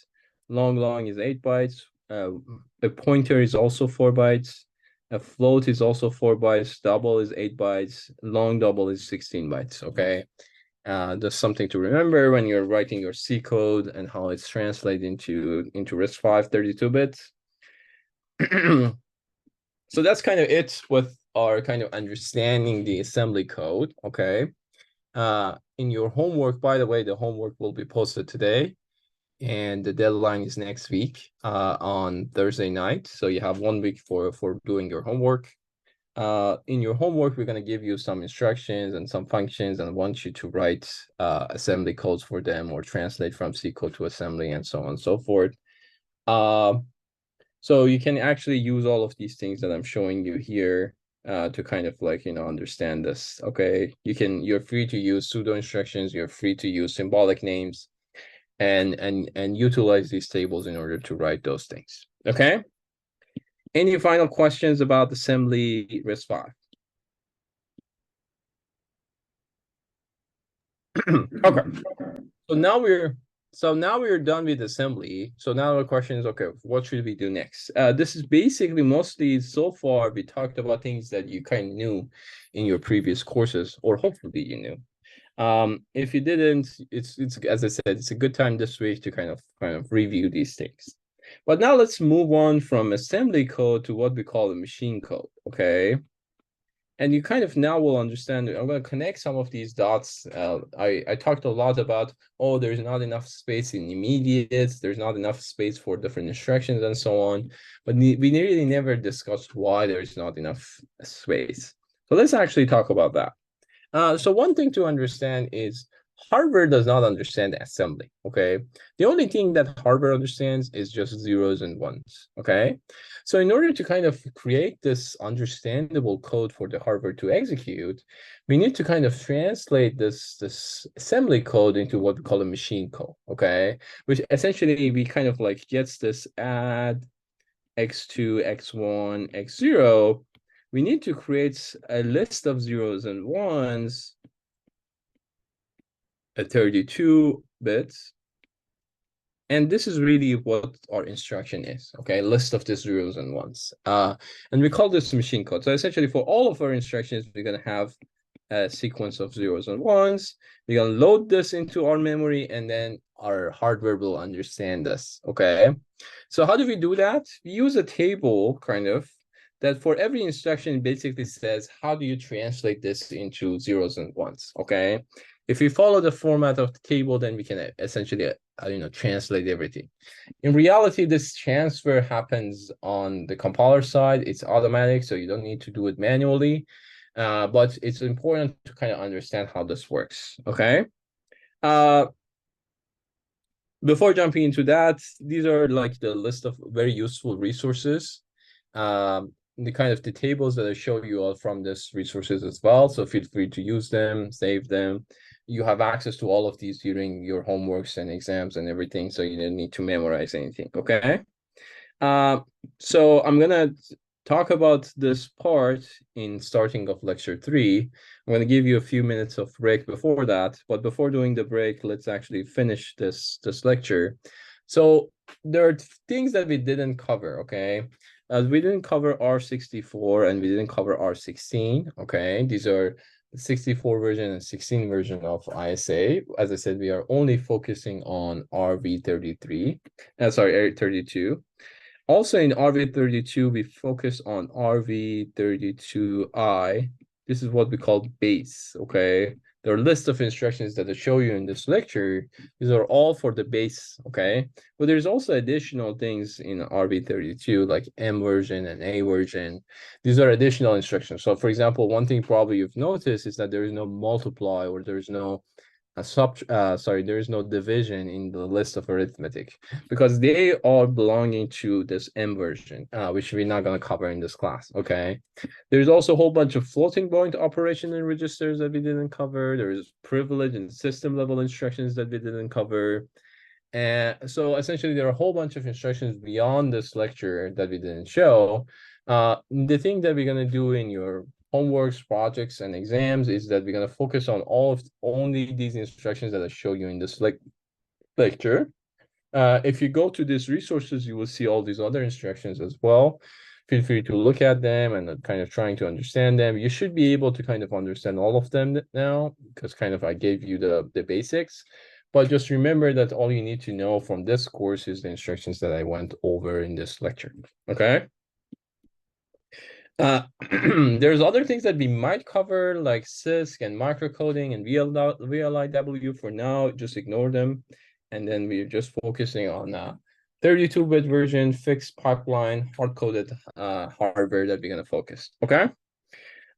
Long is 8 bytes. A pointer is also 4 bytes. A float is also 4 bytes. Double is 8 bytes. Long double is 16 bytes. Okay. Just something to remember when you're writing your C code and how it's translated into RISC-V 32 bits. So that's kind of it with our kind of understanding the assembly code. Okay. In your homework, by the way, the homework will be posted today, and the deadline is next week on Thursday night. So you have 1 week for doing your homework. In your homework, we're going to give you some instructions and some functions, and want you to write assembly codes for them or translate from C code to assembly and so on and so forth. So you can actually use all of these things that I'm showing you here to kind of like, understand this. Okay, you're free to use pseudo instructions. You're free to use symbolic names and utilize these tables in order to write those things. Okay. Any final questions about assembly RISC-V? Okay. So now we're done with assembly. So now the question is, okay, what should we do next? This is basically mostly so far we talked about things that you kind of knew in your previous courses, or hopefully you knew. If you didn't, it's as I said, it's a good time this week to kind of review these things. But now let's move on from assembly code to what we call the machine code. Okay. And you kind of now will understand. I'm going to connect some of these dots. I talked a lot about, oh, there's not enough space in immediates. There's not enough space for different instructions and so on. But we really never discussed why there's not enough space. So let's actually talk about that. So one thing to understand is hardware does not understand assembly, okay? The only thing that hardware understands is just zeros and ones, okay? So in order to kind of create this understandable code for the hardware to execute, we need to kind of translate this assembly code into what we call a machine code, okay? Which essentially we kind of like gets this add x2, x1, x0. We need to create a list of zeros and ones at 32 bits. And this is really what our instruction is, okay? List of the zeros and ones. And we call this machine code. So essentially for all of our instructions, we're gonna have a sequence of zeros and ones. We're gonna load this into our memory, and then our hardware will understand this, okay? So how do we do that? We use a table kind of that for every instruction basically says, how do you translate this into zeros and ones, okay? If we follow the format of the table, then we can essentially, translate everything. In reality, this transfer happens on the compiler side. It's automatic, so you don't need to do it manually. But it's important to kind of understand how this works, okay? Before jumping into that, these are like the list of very useful resources. The kind of the tables that I show you all from this resources as well. So feel free to use them, save them. You have access to all of these during your homeworks and exams and everything. So you don't need to memorize anything, okay? So I'm gonna talk about this part in starting of lecture 3. I'm going to give you a few minutes of break before that, but before doing the break, let's actually finish this lecture. So there are things that we didn't cover, okay? We didn't cover R64 and we didn't cover R16, okay? These are the 64 version and 16 version of ISA. As I said, we are only focusing on RV33, sorry, R32. Also in RV32, we focus on RV32I. This is what we call base, okay? There are lists of instructions that I show you in this lecture. These are all for the base, okay? But there's also additional things in RV32, like M version and A version. These are additional instructions. So for example, one thing probably you've noticed is that there is no multiply, or there's no there is no division in the list of arithmetic, because they are belonging to this M version, which we're not going to cover in this class, okay? There's also a whole bunch of floating point operation and registers that we didn't cover. There's privilege and system level instructions that we didn't cover. And so essentially there are a whole bunch of instructions beyond this lecture that we didn't show. The thing that we're going to do in your homeworks, projects, and exams is that we're going to focus on only these instructions that I show you in this lecture. If you go to these resources, you will see all these other instructions as well. Feel free to look at them and kind of trying to understand them. You should be able to kind of understand all of them now, because kind of I gave you the basics. But just remember that all you need to know from this course is the instructions that I went over in this lecture, okay? There's other things that we might cover, like CISC and microcoding and VLIW. For now, just ignore them. And then we're just focusing on 32-bit version, fixed pipeline, hard-coded hardware that we're going to focus, okay?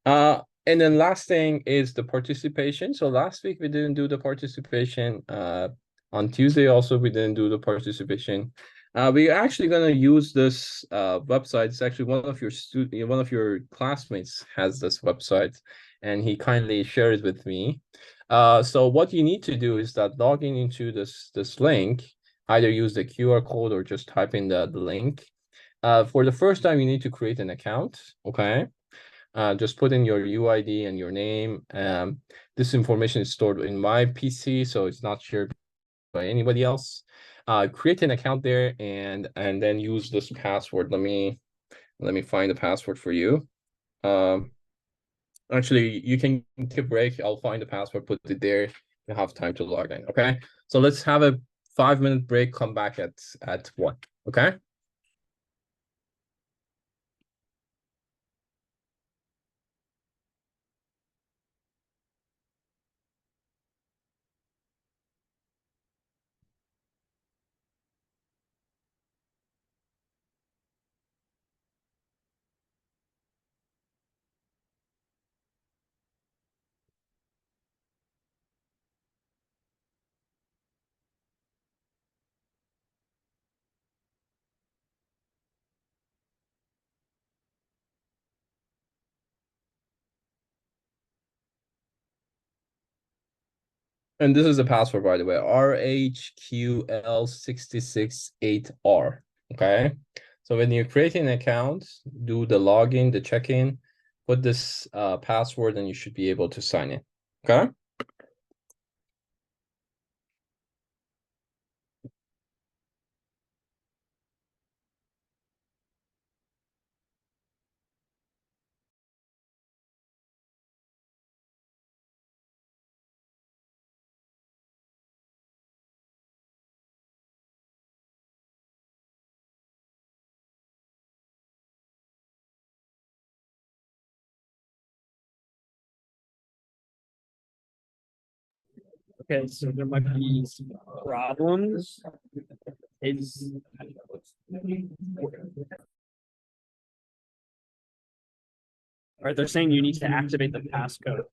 And then last thing is the participation. So last week we didn't do the participation. On Tuesday also we didn't do the participation. We're actually going to use this website. It's actually one of your classmates has this website, and he kindly shared it with me. So what you need to do is that logging into this link, either use the QR code or just type in the link. For the first time, you need to create an account, okay? Just put in your UID and your name. This information is stored in my PC, so it's not shared by anybody else. Create an account there and then use this password. Let me find the password for you. Actually, you can take a break. I'll find the password, put it there. You have time to log in. Okay. So let's have a 5-minute break. Come back at 1. Okay. And this is the password, by the way, RHQL668R. Okay. So when you're creating an account, do the login, the check-in, put this password, and you should be able to sign in. Okay. Okay, so there might be some problems. Is Or they're saying you need to activate the passcode.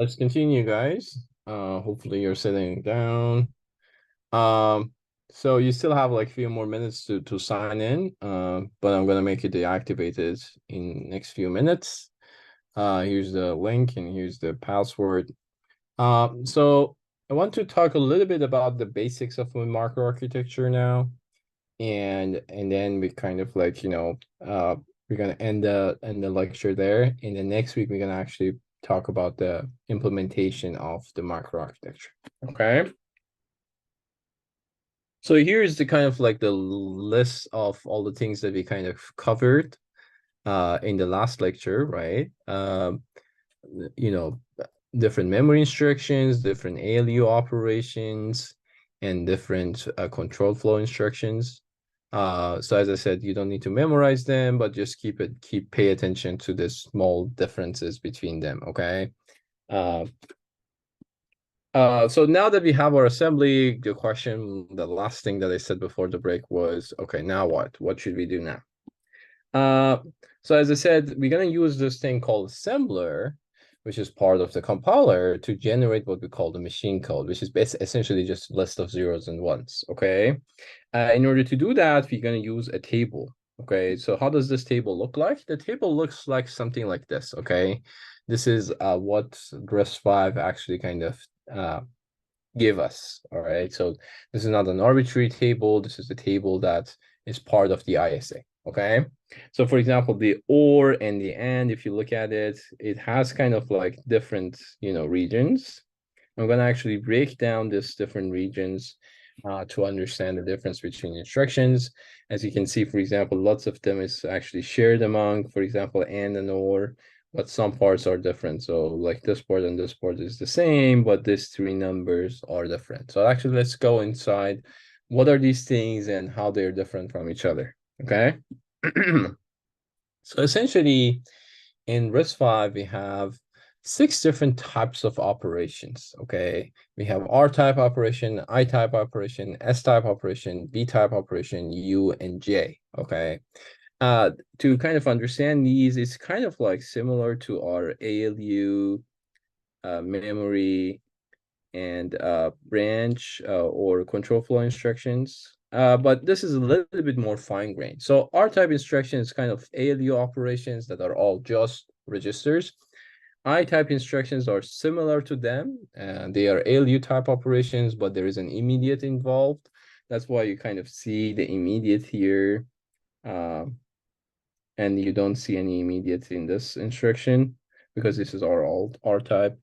let's continue, guys. Hopefully you're sitting down. So you still have like a few more minutes to sign in. But I'm gonna make it deactivated in next few minutes. Here's the link and here's the password. So I want to talk a little bit about the basics of microarchitecture now, and then we kind of like we're gonna end the lecture there. And then next week we're gonna actually talk about the implementation of the microarchitecture. Okay. So here's the kind of like the list of all the things that we kind of covered in the last lecture, right? You know, different memory instructions, different ALU operations, and different control flow instructions. So as I said, you don't need to memorize them, but just pay attention to the small differences between them, okay? So now that we have our assembly, the last thing that I said before the break was, okay, now what? What should we do now? So as I said, we're going to use this thing called assembler, which is part of the compiler, to generate what we call the machine code, which is essentially just a list of zeros and ones, okay? In order to do that, we're going to use a table, okay? So how does this table look like? The table looks like something like this, okay? This is what RISC-V actually kind of give us, all right? So this is not an arbitrary table. This is a table that is part of the ISA, okay? So for example, the OR and the AND, if you look at it, it has kind of like different, regions. I'm going to actually break down these different regions to understand the difference between instructions. As you can see, for example, lots of them is actually shared among, for example, and OR, but some parts are different. So like this part and this part is the same, but these three numbers are different. So actually, let's go inside. What are these things and how they're different from each other, okay? So essentially, in RISC-V, we have 6 different types of operations, okay? We have R-type operation, I-type operation, S-type operation, B-type operation, U, and J, okay? To kind of understand these, it's kind of like similar to our ALU, memory, and branch or control flow instructions. But this is a little bit more fine-grained. So R-type instructions is kind of ALU operations that are all just registers. I-type instructions are similar to them, and they are ALU type operations, but there is an immediate involved. That's why you kind of see the immediate here, and you don't see any immediate in this instruction because this is our alt R-type.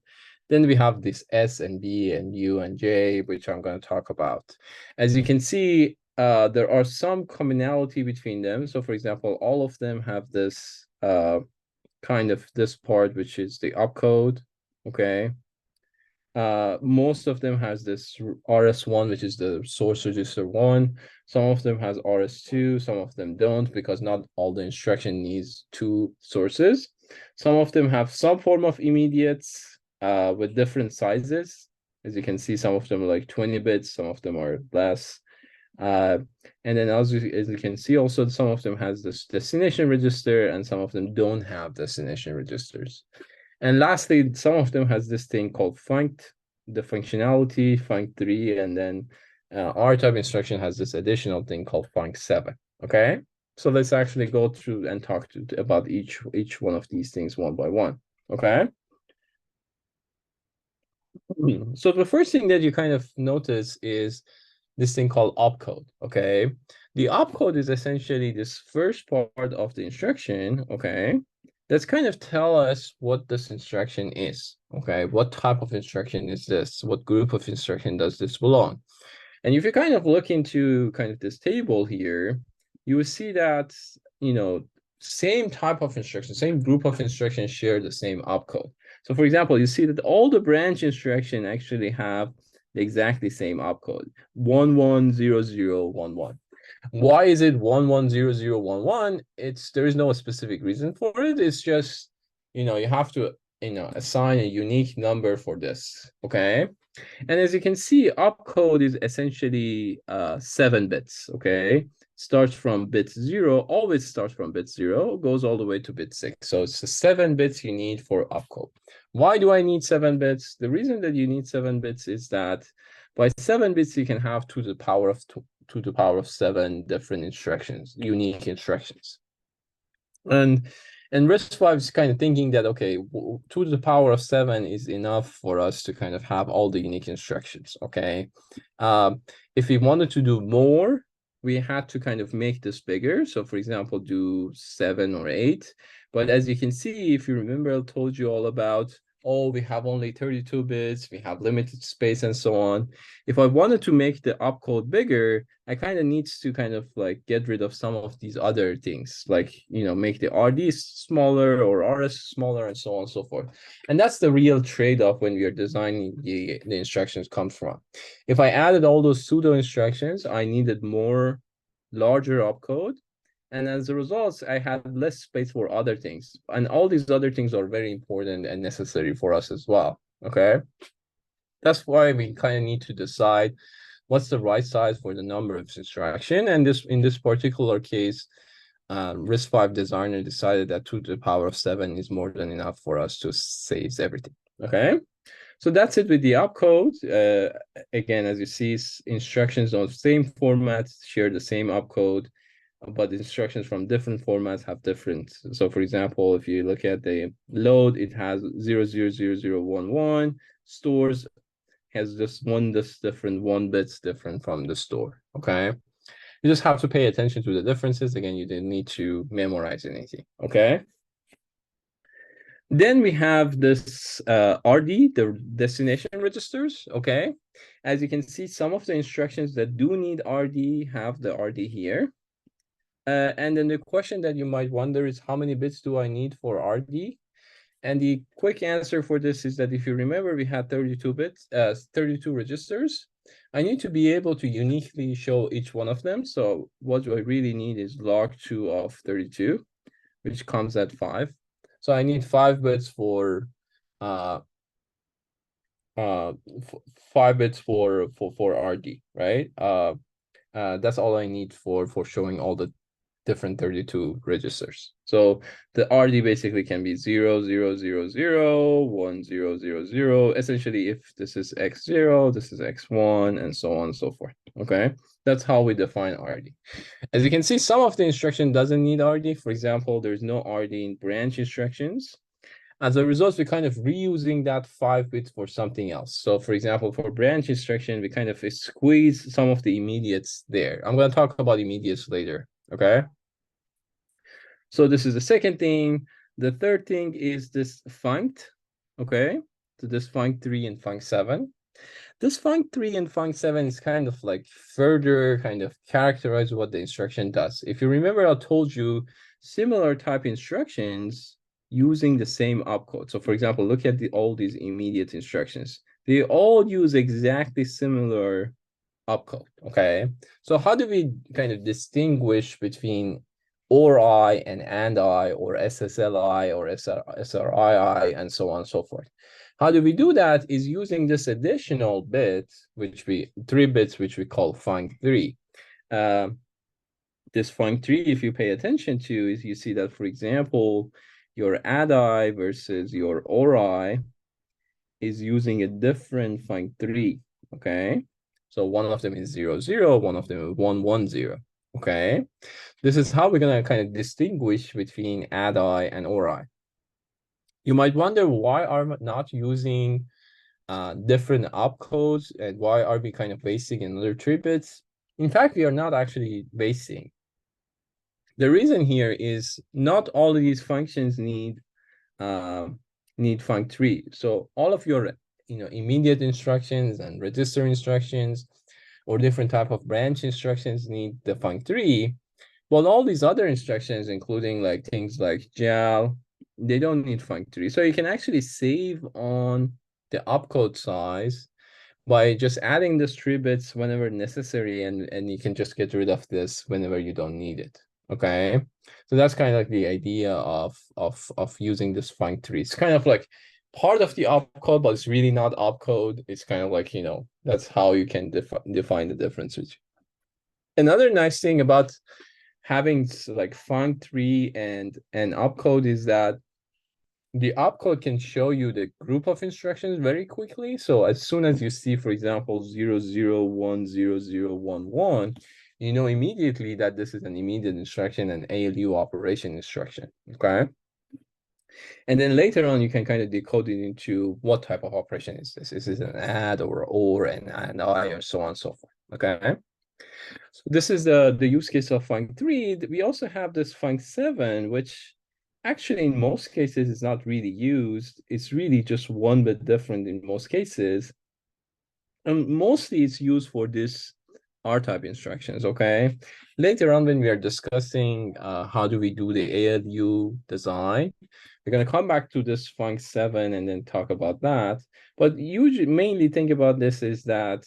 Then we have this S and B and U and J, which I'm going to talk about. As you can see, there are some commonality between them. So for example, all of them have this kind of this part, which is the opcode, okay? Most of them has this RS1, which is the source register 1. Some of them has RS2, some of them don't, because not all the instruction needs 2 sources. Some of them have some form of immediates with different sizes. As you can see, some of them are like 20 bits, some of them are less. And then as you can see, also some of them has this destination register and some of them don't have destination registers. And lastly, some of them has this thing called funct, the functionality, funct3, and then R-type instruction has this additional thing called funct7, okay? So let's actually go through and talk about each one of these things one by one, okay? So the first thing that you kind of notice is this thing called opcode, okay? The opcode is essentially this first part of the instruction, okay? That's kind of tell us what this instruction is, okay? What type of instruction is this? What group of instruction does this belong? And if you kind of look into kind of this table here, you will see that, same type of instruction, same group of instructions share the same opcode. So for example, you see that all the branch instruction actually have the exactly same opcode, 110011. Why is it 110011? There is no specific reason for it. It's just, you have to, assign a unique number for this, okay? And as you can see, opcode is essentially 7 bits, okay? Starts from bit 0, always starts from bit 0, goes all the way to bit 6. So it's the 7 bits you need for opcode. Why do I need 7 bits? The reason that you need 7 bits is that by 7 bits, you can have to the power of 7 different instructions, unique instructions. And RISC-V is kind of thinking that, okay, 2 to the power of 7 is enough for us to kind of have all the unique instructions, okay? If we wanted to do more, we had to kind of make this bigger. So for example, do 7 or 8. But as you can see, if you remember, I told you all about, oh, we have only 32 bits, we have limited space and so on. If I wanted to make the opcode bigger, I kind of needs to kind of like get rid of some of these other things, like, you know, make the RD smaller or RS smaller and so on and so forth. And that's the real trade-off when we are designing the instructions comes from. If I added all those pseudo instructions, I needed more larger opcode. And as a result, I had less space for other things. And all these other things are very important and necessary for us as well, okay? That's why we kind of need to decide what's the right size for the number of instruction. And in this particular case, RISC-V designer decided that 2 to the power of 7 is more than enough for us to save everything, okay? So that's it with the opcode. Again, as you see, instructions on the same format share the same opcode, but instructions from different formats have different. So for example, if you look at the load, it has 000011, stores has just this different 1 bits different from the store, okay? You just have to pay attention to the differences. Again, you didn't need to memorize anything, okay? Then we have this RD, the destination registers, okay? As you can see, some of the instructions that do need RD have the RD here. And then the question that you might wonder is, how many bits do I need for RD? And the quick answer for this is that if you remember, we had 32 bits, 32 registers. I need to be able to uniquely show each one of them. So what I really need is log2 of 32, which comes at 5. So I need 5 bits for 5 bits for RD, right? That's all I need for showing all the different 32 registers. So the RD basically can be 0, 0, 0, 0, 1, 0, 0, 0. Essentially, if this is x0, this is x1, and so on and so forth. Okay, that's how we define RD. As you can see, some of the instruction doesn't need RD. For example, there's no RD in branch instructions. As a result, we're kind of reusing that 5 bits for something else. So for example, for branch instruction, we kind of squeeze some of the immediates there. I'm going to talk about immediates later, okay? So this is the second thing. The third thing is this funct, okay? So this funct3 and funct7. This funct3 and funct7 is kind of like further kind of characterize what the instruction does. If you remember, I told you similar type instructions using the same opcode. So for example, look at all these immediate instructions. They all use exactly similar opcode, okay? So how do we kind of distinguish between or I and I or SSLI or SRII and so on and so forth? How do we do that is using this additional bit, 3 bits, which we call funct3. This funct3, if you pay attention to, is you see that, for example, your ADI versus your ORI is using a different funct3, okay? So one of them is 0, 0, one of them is 1, 1, 0, okay? This is how we're going to kind of distinguish between ADI and ORI. You might wonder, why are we not using different opcodes, and why are we kind of wasting another 3 bits? In fact, we are not actually wasting. The reason here is not all of these functions need funct3. So all of your immediate instructions and register instructions or different type of branch instructions need the funct3. Well, all these other instructions, including like things like JAL, they don't need funct3. So you can actually save on the opcode size by just adding this 3 bits whenever necessary, and you can just get rid of this whenever you don't need it. Okay, so that's kind of like the idea of using this funct3. It's kind of like part of the opcode, but it's really not opcode. It's kind of like, that's how you can define the difference. Another nice thing about having like func3 and opcode is that the opcode can show you the group of instructions very quickly. So as soon as you see, for example, 0010011, you know immediately that this is an immediate instruction, an ALU operation instruction. Okay. And then later on, you can kind of decode it into what type of operation is this? Is this an add or and I, or so on and so forth. Okay. So this is the use case of func3. We also have this func7, which actually in most cases is not really used. It's really just one bit different in most cases. And mostly it's used for this R-type instructions, okay? Later on when we are discussing how do we do the ALU design, we're going to come back to this func7 and then talk about that. But usually mainly think about this is that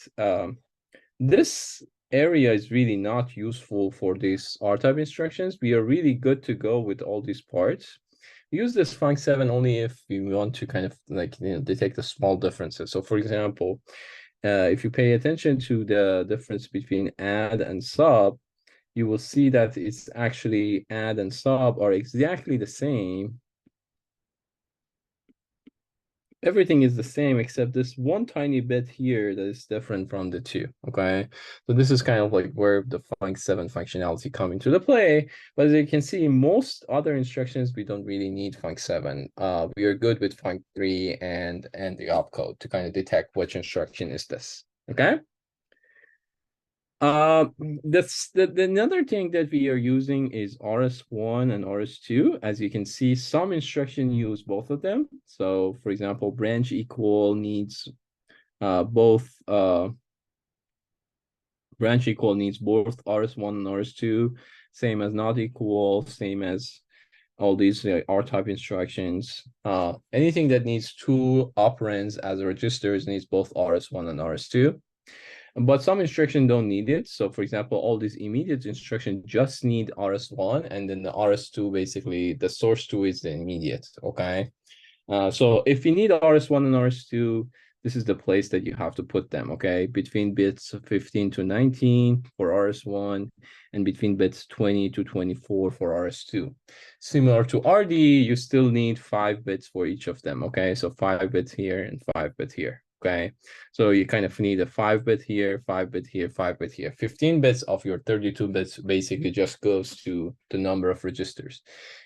this area is really not useful for these R-type instructions. We are really good to go with all these parts. We use this func7 only if we want to kind of like, detect the small differences. So for example, if you pay attention to the difference between add and sub, you will see that it's actually add and sub are exactly the same. Everything is the same except this one tiny bit here that is different from the two, okay? So this is kind of like where the func7 functionality come into the play. But as you can see, most other instructions, we don't really need func7. We are good with func3 and the opcode to kind of detect which instruction is this, okay? That's the another thing that we are using is RS1 and RS2. As you can see, some instruction use both of them. So for example, branch equal needs both branch equal needs both RS1 and RS2, same as not equal, same as all these R-type instructions. Anything that needs two operands as registers needs both RS1 and RS2. But some instructions don't need it. So for example, all these immediate instructions just need RS1, and then the RS2, basically the source 2 is the immediate, okay? So if you need RS1 and RS2, this is the place that you have to put them, okay? Between bits 15 to 19 for RS1 and between bits 20 to 24 for RS2. Similar to RD, you still need 5 bits for each of them, okay? So 5 bits here and 5 bits here. Okay, so you kind of need a 5-bit here, 5-bit here, 5-bit here. 15 bits of your 32 bits basically just goes to the number of registers.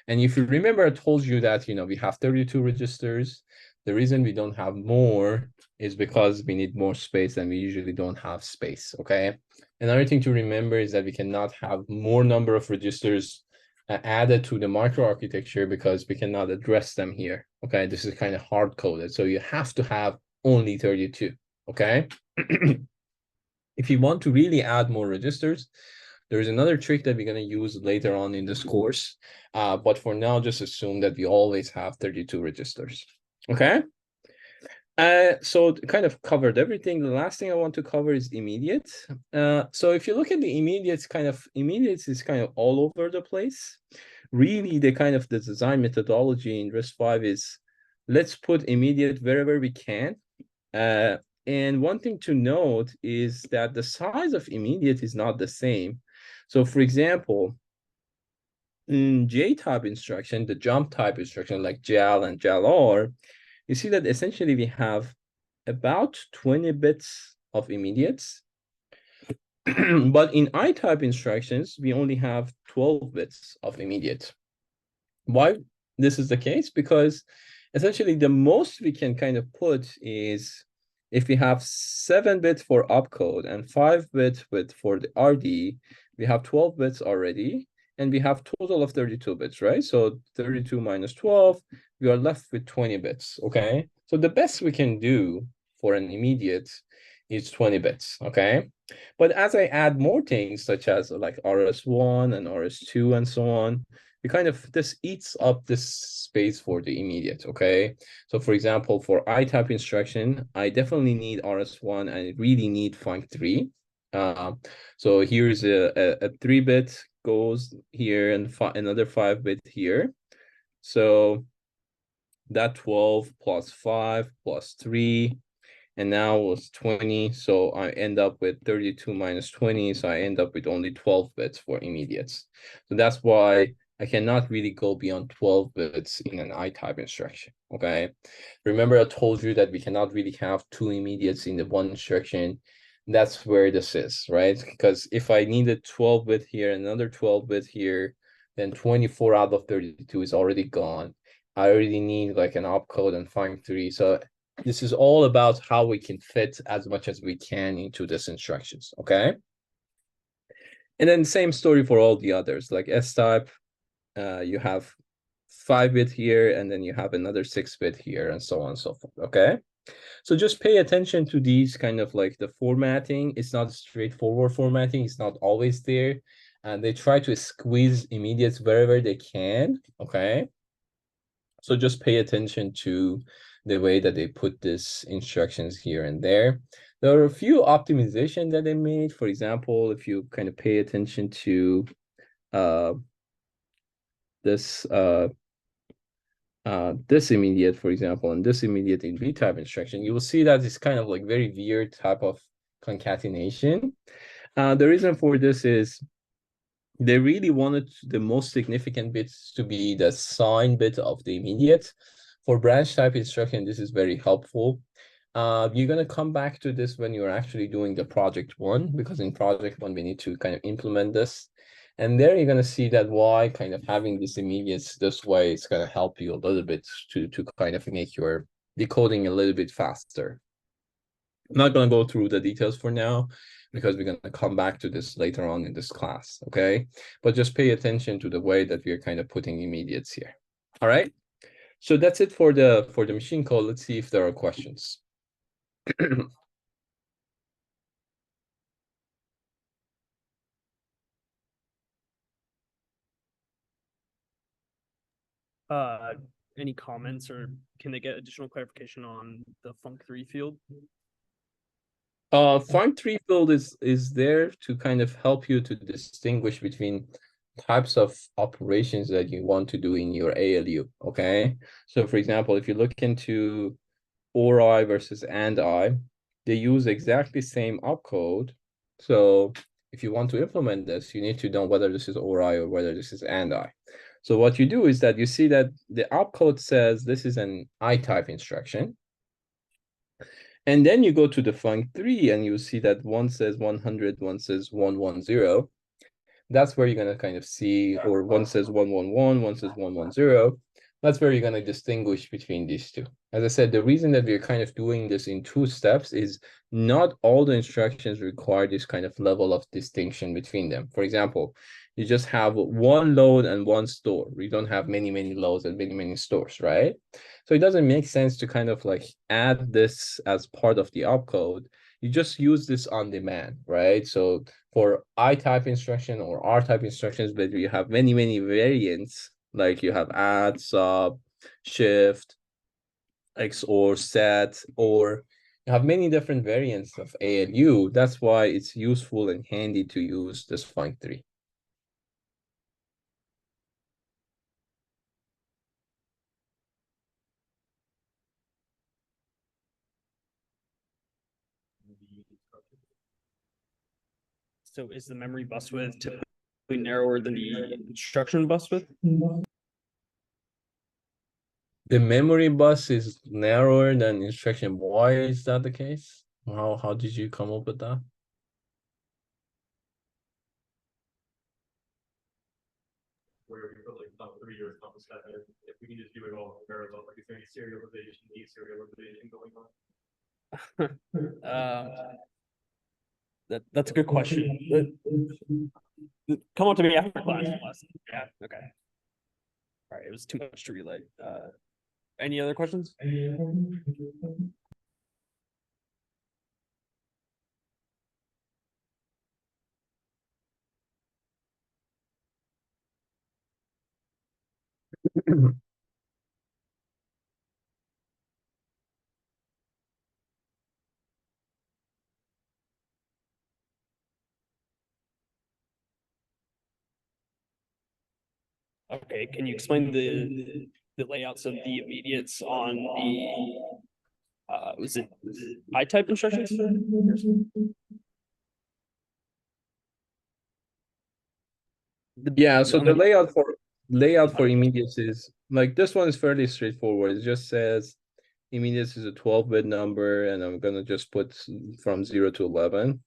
And if you remember, I told you that, we have 32 registers. The reason we don't have more is because we need more space and we usually don't have space, okay? Another thing to remember is that we cannot have more number of registers added to the microarchitecture because we cannot address them here, okay? This is kind of hard-coded, so you have to have only 32, okay? If you want to really add more registers, there's another trick that we're going to use later on in this course. But for now, just assume that we always have 32 registers, okay? So kind of covered everything. The last thing I want to cover is immediate. So if you look at the immediates, immediates is kind of all over the place. Really, the design methodology in RISC-V is let's put immediate wherever we can. And one thing to note is that the size of immediate is not the same. So for example, in J-type instruction, the jump type instruction like JAL and JAL-R, you see that essentially we have about 20 bits of immediates. But in I-type instructions, we only have 12 bits of immediate. Why this is the case? Because essentially the most we can kind of put is if we have 7 bits for opcode and 5 bits for the RD, we have 12 bits already, and we have total of 32 bits, right? So 32 minus 12, we are left with 20 bits, okay? So the best we can do for an immediate is 20 bits, okay? But as I add more things, such as like RS1 and RS2 and so on, this eats up this space for the immediate, okay? So for example, for I-type instruction, I definitely need RS1 and I really need func3. So here's a 3-bit goes here and another 5-bit here. So that 12 plus 5 plus 3, and now it was 20. So I end up with 32 minus 20. So I end up with only 12 bits for immediates. So that's why I cannot really go beyond 12 bits in an I-type instruction, okay? Remember I told you that we cannot really have two immediates in the one instruction. That's where this is, right? Because if I needed 12 bit here, another 12 bit here, then 24 out of 32 is already gone. I already need like an opcode and find 3. So this is all about how we can fit as much as we can into these instructions, okay? And then same story for all the others, like S-type, you have 5-bit here, and then you have another 6-bit here, and so on and so forth, okay? So just pay attention to these kind of like the formatting. It's not straightforward formatting. It's not always there. And they try to squeeze immediates wherever they can, okay? So just pay attention to the way that they put these instructions here and there. There are a few optimizations that they made. For example, if you kind of pay attention to uh, this this immediate, for example, and this immediate in B-type instruction, you will see that it's kind of like very weird type of concatenation. The reason for this is they really wanted the most significant bits to be the sign bit of the immediate. For branch type instruction, this is very helpful. You're going to come back to this when you're actually doing the project one, because in project one, we need to kind of implement this. And there you're going to see that why kind of having this immediates this way is going to help you a little bit to kind of make your decoding a little bit faster. I'm not going to go through the details for now because we're going to come back to this later on in this class, okay? But just pay attention to the way that we're kind of putting immediates here. All right? So that's it for the machine code. Let's see if there are questions. Uh, any comments, or can they get additional clarification on the func3 field? Find3 field is there to kind of help you to distinguish between types of operations that you want to do in your ALU, okay? So for example, if you look into or I versus and I, they use exactly same opcode. So if you want to implement this, you need to know whether this is or I or whether this is and I. So what you do is that you see that the opcode says this is an I type instruction. And then you go to the func3 and you see that one says 100, one says 110. That's where you're going to kind of see, or one says 111, one says 110. That's where you're going to distinguish between these two. As I said, the reason that we're kind of doing this in 2 steps is not all the instructions require this kind of level of distinction between them. For example, you just have one load and one store. We don't have many, many loads and many, many stores, right? So it doesn't make sense to kind of like add this as part of the opcode. You just use this on demand, right? So for I-type instruction or R-type instructions, but you have many, many variants, like you have add, sub, shift, XOR, set, or you have many different variants of ALU. That's why it's useful and handy to use this func3. So is the memory bus width typically narrower than the instruction bus width? The memory bus is narrower than instruction. Why is that the case? How did you come up with that? Where we put like top 3 or top 7, if we can just do it all parallel, like is there any serialization, deserialization going on? That's a good question. Come on to me after class. Yeah. Okay. All right. It was too much to relay. Any other questions? Okay. Can you explain the layouts of the immediates on the was it I-type instructions? Yeah, so the layout for immediates is like this one is fairly straightforward. It just says immediates is a 12-bit number, and I'm gonna just put from 0 to 11.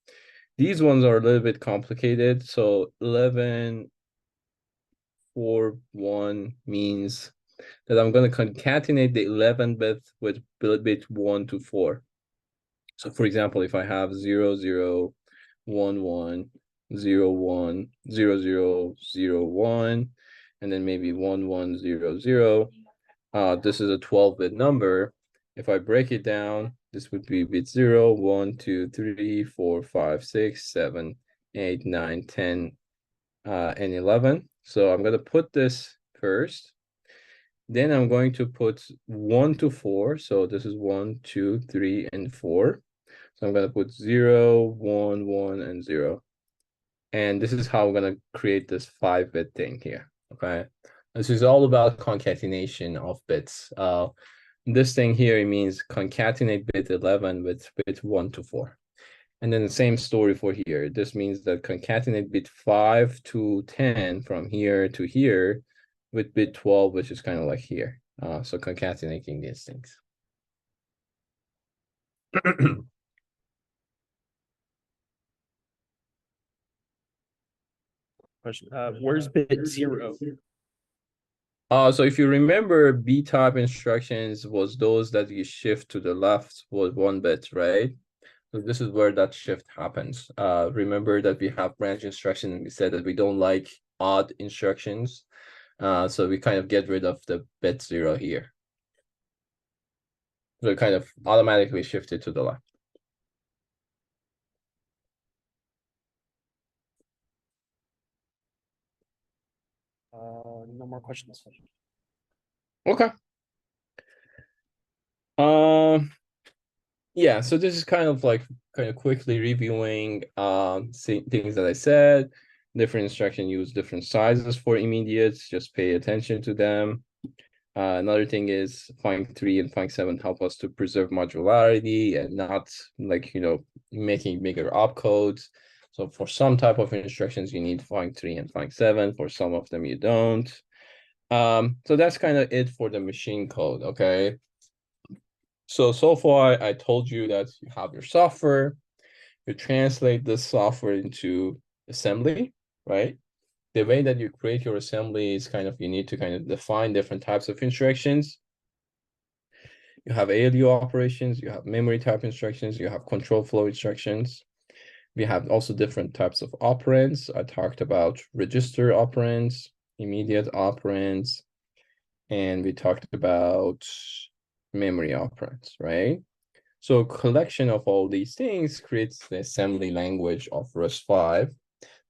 These ones are a little bit complicated. So 11, 4, 1 means that I'm gonna concatenate the 11 bit with bit 1 to 4. So for example, if I have 0, 0, 1, 1, 0, 1, 0, 0, 0, 1, and then maybe 1, 1, 0, 0. This is a 12-bit number. If I break it down, this would be bit 0, 1, 2, 3, 4, 5, 6, 7, 8, 9, 10, and 11. So I'm going to put this first. Then I'm going to put 1 to 4. So this is 1, 2, 3, and 4. So I'm going to put 0, 1, 1, and 0. And this is how I'm going to create this 5-bit thing here. Okay. This is all about concatenation of bits. This thing here, it means concatenate bit 11 with bit 1 to 4. And then the same story for here. This means that concatenate bit 5 to 10 from here to here with bit 12, which is kind of like here. So concatenating these things. Question. Where's bit 0? So if you remember, B-type instructions was those that you shift to the left was 1 bit, right? So this is where that shift happens. Remember that we have branch instruction, and we said that we don't like odd instructions. So we kind of get rid of the bit 0 here. So it kind of automatically shifted to the left. No more questions. Okay. Yeah, so this is kind of quickly reviewing things that I said. Different instruction use different sizes for immediates, just pay attention to them. Another thing is func 3 and func 7 help us to preserve modularity and not making bigger opcodes. So for some type of instructions, you need func 3 and func 7. For some of them, you don't. So that's kind of it for the machine code, okay? So far, I told you that you have your software, you translate this software into assembly, right? The way that you create your assembly is you need to define different types of instructions. You have ALU operations, you have memory type instructions, you have control flow instructions. We have also different types of operands. I talked about register operands, immediate operands, and we talked about memory operands, right? So collection of all these things creates the assembly language of RISC-V.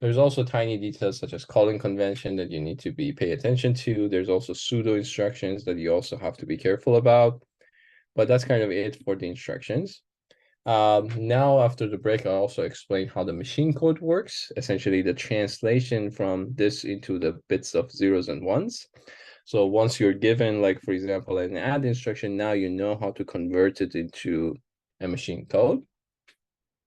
There's also tiny details such as calling convention that you need to pay attention to. There's also pseudo instructions that you also have to be careful about. But that's kind of it for the instructions. Now, after the break, I'll also explain how the machine code works, essentially the translation from this into the bits of zeros and ones. So once you're given, for example, an add instruction, now you know how to convert it into a machine code.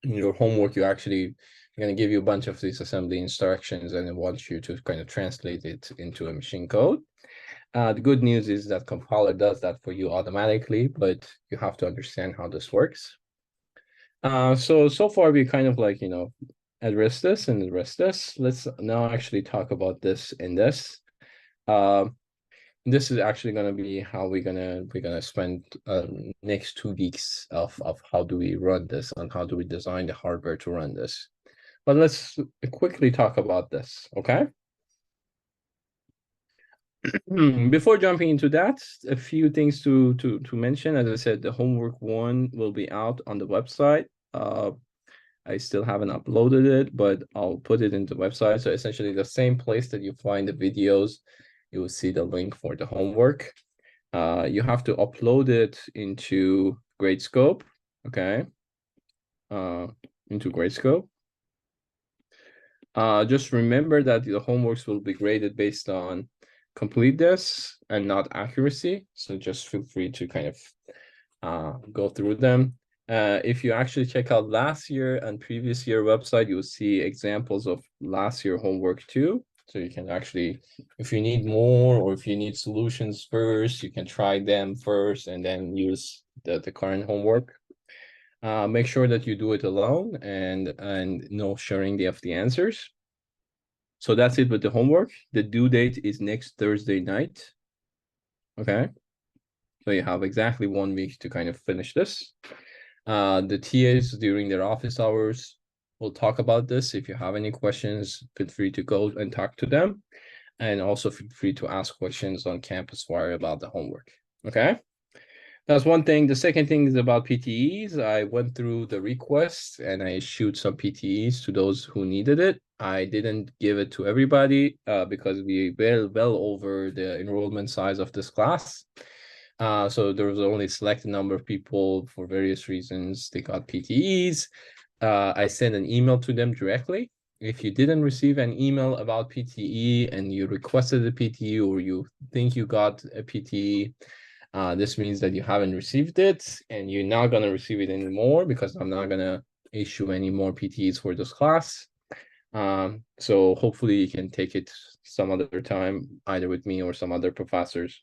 In your homework, you're going to give you a bunch of these assembly instructions, and it wants you to kind of translate it into a machine code. The good news is that compiler does that for you automatically, but you have to understand how this works. So far we kind of address this and address this. Let's now actually talk about this and this. This is actually going to be how we're gonna spend next 2 weeks of how do we run this and how do we design the hardware to run this. But let's quickly talk about this, okay? Before jumping into that, a few things to mention. As I said, the homework 1 will be out on the website. I still haven't uploaded it, but I'll put it in the website. So essentially the same place that you find the videos, you will see the link for the homework. You have to upload it into Gradescope, okay? Into Gradescope. Just remember that the homeworks will be graded based on complete this and not accuracy. So just feel free to kind of go through them. If you actually check out last year and previous year website, you'll see examples of last year homework too. So you can actually, if you need more or if you need solutions first, you can try them first and then use the current homework. Make sure that you do it alone and no sharing of the answers. So that's it with the homework. The due date is next Thursday night. Okay. So you have exactly 1 week to kind of finish this. The TAs during their office hours will talk about this. If you have any questions, feel free to go and talk to them. And also feel free to ask questions on Campus Wire about the homework. Okay. That's one thing. The second thing is about PTEs. I went through the requests and I issued some PTEs to those who needed it. I didn't give it to everybody because we were well over the enrollment size of this class. So there was only a selected number of people for various reasons. They got PTEs. I sent an email to them directly. If you didn't receive an email about PTE and you requested a PTE or you think you got a PTE, this means that you haven't received it and you're not going to receive it anymore because I'm not going to issue any more PTEs for this class. So hopefully you can take it some other time, either with me or some other professors.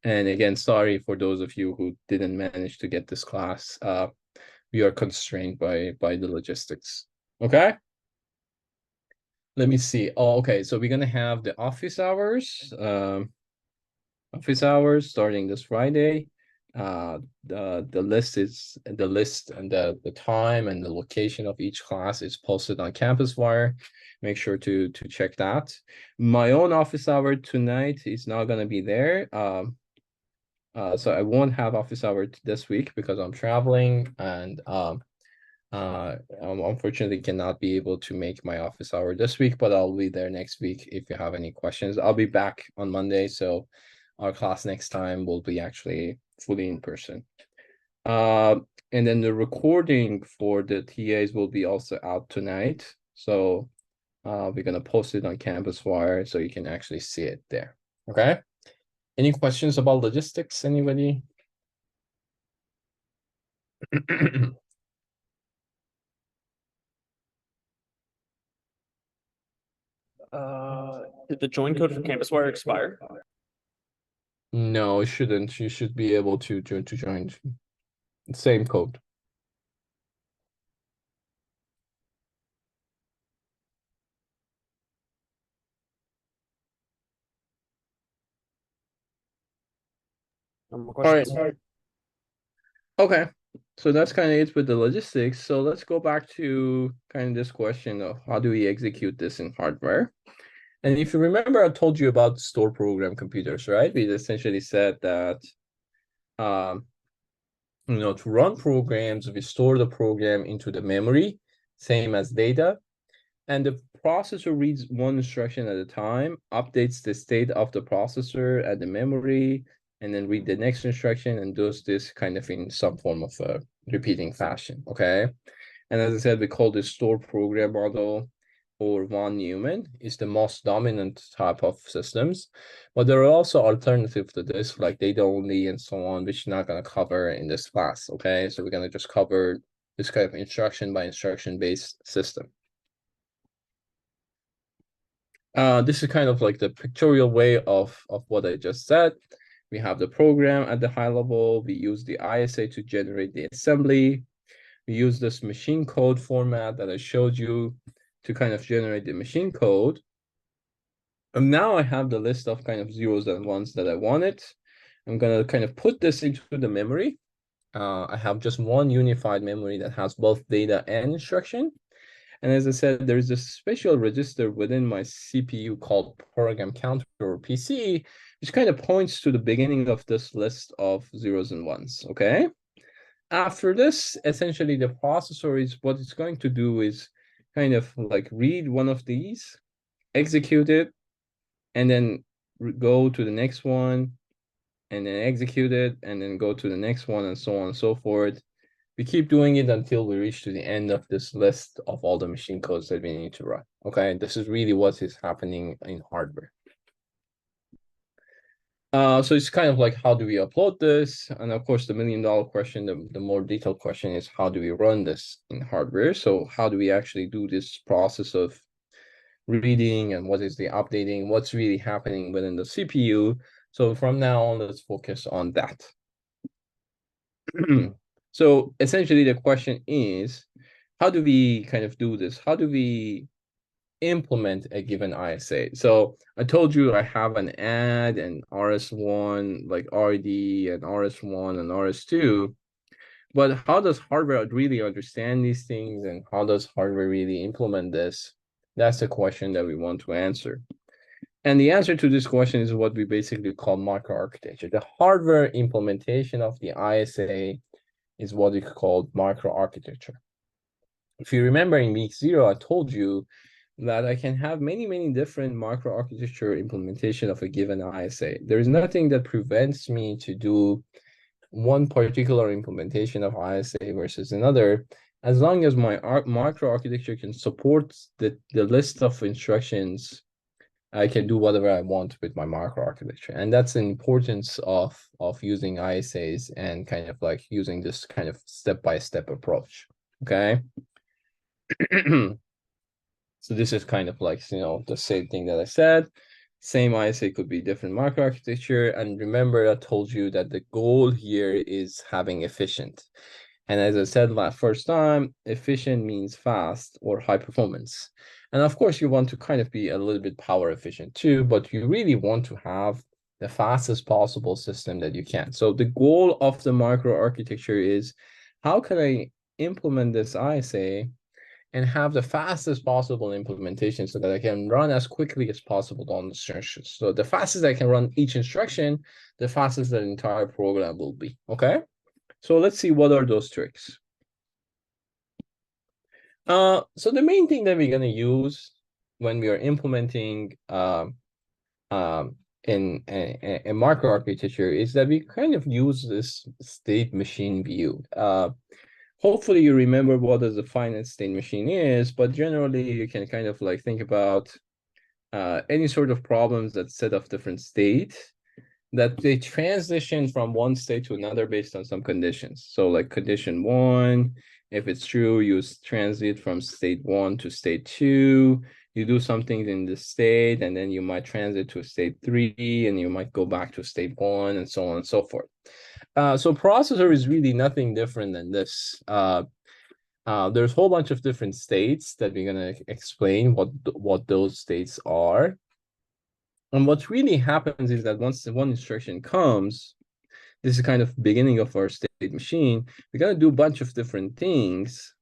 And again, sorry for those of you who didn't manage to get this class. We are constrained by the logistics. Okay. Let me see. Oh, okay. So we're gonna have the office hours. Office hours starting this Friday. The list and the time and the location of each class is posted on Campus Wire. Make sure to check that. My own office hour tonight is not gonna be there. So I won't have office hour this week because I'm traveling and unfortunately cannot be able to make my office hour this week, but I'll be there next week if you have any questions. I'll be back on Monday, so our class next time will be actually fully in person. And then the recording for the TAs will be also out tonight. So we're gonna post it on Campus Wire so you can actually see it there. Okay. Any questions about logistics, anybody? Did the join code for Campus Wire expire? No, it shouldn't. You should be able to join. Same code. More All right. questions? Okay. So that's kind of it with the logistics. So let's go back to kind of this question of how do we execute this in hardware? And if you remember, I told you about store program computers, right? We essentially said that to run programs, we store the program into the memory, same as data. And the processor reads one instruction at a time, updates the state of the processor at the memory, and then read the next instruction and does this kind of in some form of a repeating fashion, okay? And as I said, we call this store program model or von Neumann is the most dominant type of systems. But there are also alternatives to this, like data only and so on, which we're not going to cover in this class, okay? So we're going to just cover this kind of instruction by instruction based system. This is kind of like the pictorial way of what I just said. We have the program at the high level. We use the ISA to generate the assembly. We use this machine code format that I showed you to kind of generate the machine code. And now I have the list of kind of zeros and ones that I wanted. I'm going to kind of put this into the memory. I have just one unified memory that has both data and instruction. And as I said, there's a special register within my CPU called program counter or PC, which kind of points to the beginning of this list of zeros and ones, okay? After this, essentially the processor is what it's going to do is kind of like read one of these, execute it, and then go to the next one, and then execute it, and then go to the next one, and so on and so forth. We keep doing it until we reach to the end of this list of all the machine codes that we need to run. Okay, this is really what is happening in hardware. So it's kind of like, how do we upload this? And of course, the $1,000,000 question, the more detailed question is, how do we run this in hardware? So how do we actually do this process of reading, and what is the updating? What's really happening within the CPU? So from now on, let's focus on that. So essentially, the question is, how do we kind of do this? How do we implement a given ISA? So I told you I have an add and RS1, like RD and RS1 and RS2. But how does hardware really understand these things, and how does hardware really implement this? That's the question that we want to answer. And the answer to this question is what we basically call microarchitecture. The hardware implementation of the ISA is what we call microarchitecture. If you remember in week 0, I told you that I can have many different microarchitecture implementation of a given ISA. There is nothing that prevents me to do one particular implementation of ISA versus another, as long as my microarchitecture can support the list of instructions. I can do whatever I want with my microarchitecture. And that's the importance of using ISAs and kind of like using this kind of step-by-step approach. Okay. So this is kind of like, the same thing that I said. Same ISA could be different microarchitecture. And remember, I told you that the goal here is having efficient. And as I said first time, efficient means fast or high performance. And of course, you want to kind of be a little bit power efficient too, but you really want to have the fastest possible system that you can. So the goal of the microarchitecture is, how can I implement this ISA and have the fastest possible implementation so that I can run as quickly as possible on the instructions. So the fastest I can run each instruction, the fastest the entire program will be. Okay. So let's see, what are those tricks. So the main thing that we're going to use when we are implementing in a microarchitecture is that we kind of use this state machine view. Hopefully you remember what a finite state machine is, but generally you can kind of like think about any sort of problems that set of different states, that they transition from one state to another based on some conditions. So like condition 1, if it's true, you transit from state 1 to state 2. You do something in this state, and then you might transit to state 3, and you might go back to state 1, and so on and so forth. So processor is really nothing different than this. There's a whole bunch of different states that we're going to explain what those states are. And what really happens is that once the one instruction comes, this is kind of beginning of our state machine, we're going to do a bunch of different things.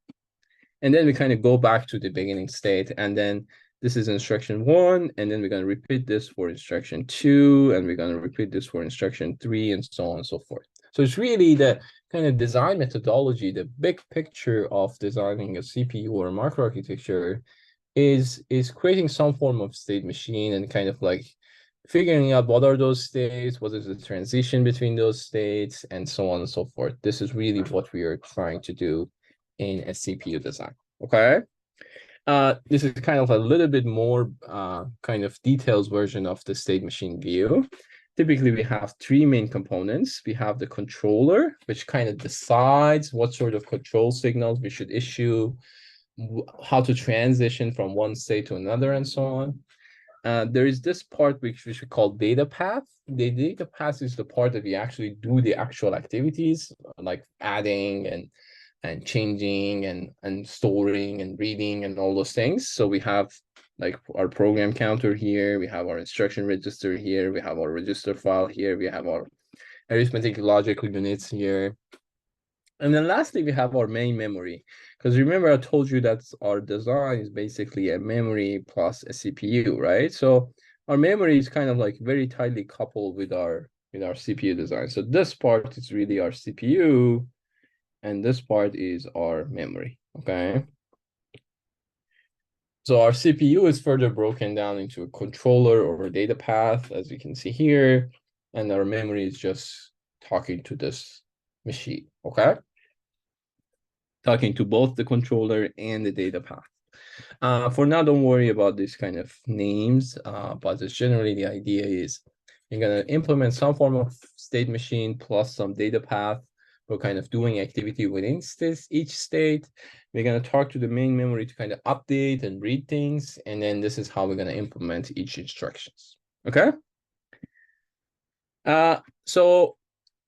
And then we kind of go back to the beginning state. And then this is instruction 1. And then we're going to repeat this for instruction 2. And we're going to repeat this for instruction 3, and so on and so forth. So it's really the kind of design methodology, the big picture of designing a CPU or a microarchitecture is creating some form of state machine and kind of like figuring out what are those states, what is the transition between those states, and so on and so forth. This is really what we are trying to do in a CPU design. Okay. This is kind of a little bit more kind of details version of the state machine view. Typically, we have 3 main components. We have the controller, which kind of decides what sort of control signals we should issue, how to transition from one state to another, and so on. There is this part which we should call data path. The data path is the part that we actually do the actual activities, like adding and changing and storing and reading and all those things. So we have like our program counter here, we have our instruction register here, we have our register file here, we have our arithmetic logic units here. And then lastly, we have our main memory. Because remember, I told you that our design is basically a memory plus a CPU, right? So our memory is kind of like very tightly coupled with our CPU design. So this part is really our CPU, and this part is our memory, okay? So our CPU is further broken down into a controller or a data path, as you can see here, and our memory is just talking to this machine, okay? Talking to both the controller and the data path. For now, don't worry about these kind of names, but it's generally the idea is You're going to implement some form of state machine plus some data path for kind of doing activity within each state. We're going to talk to the main memory to kind of update and read things. And then this is how we're going to implement each instructions. Okay. So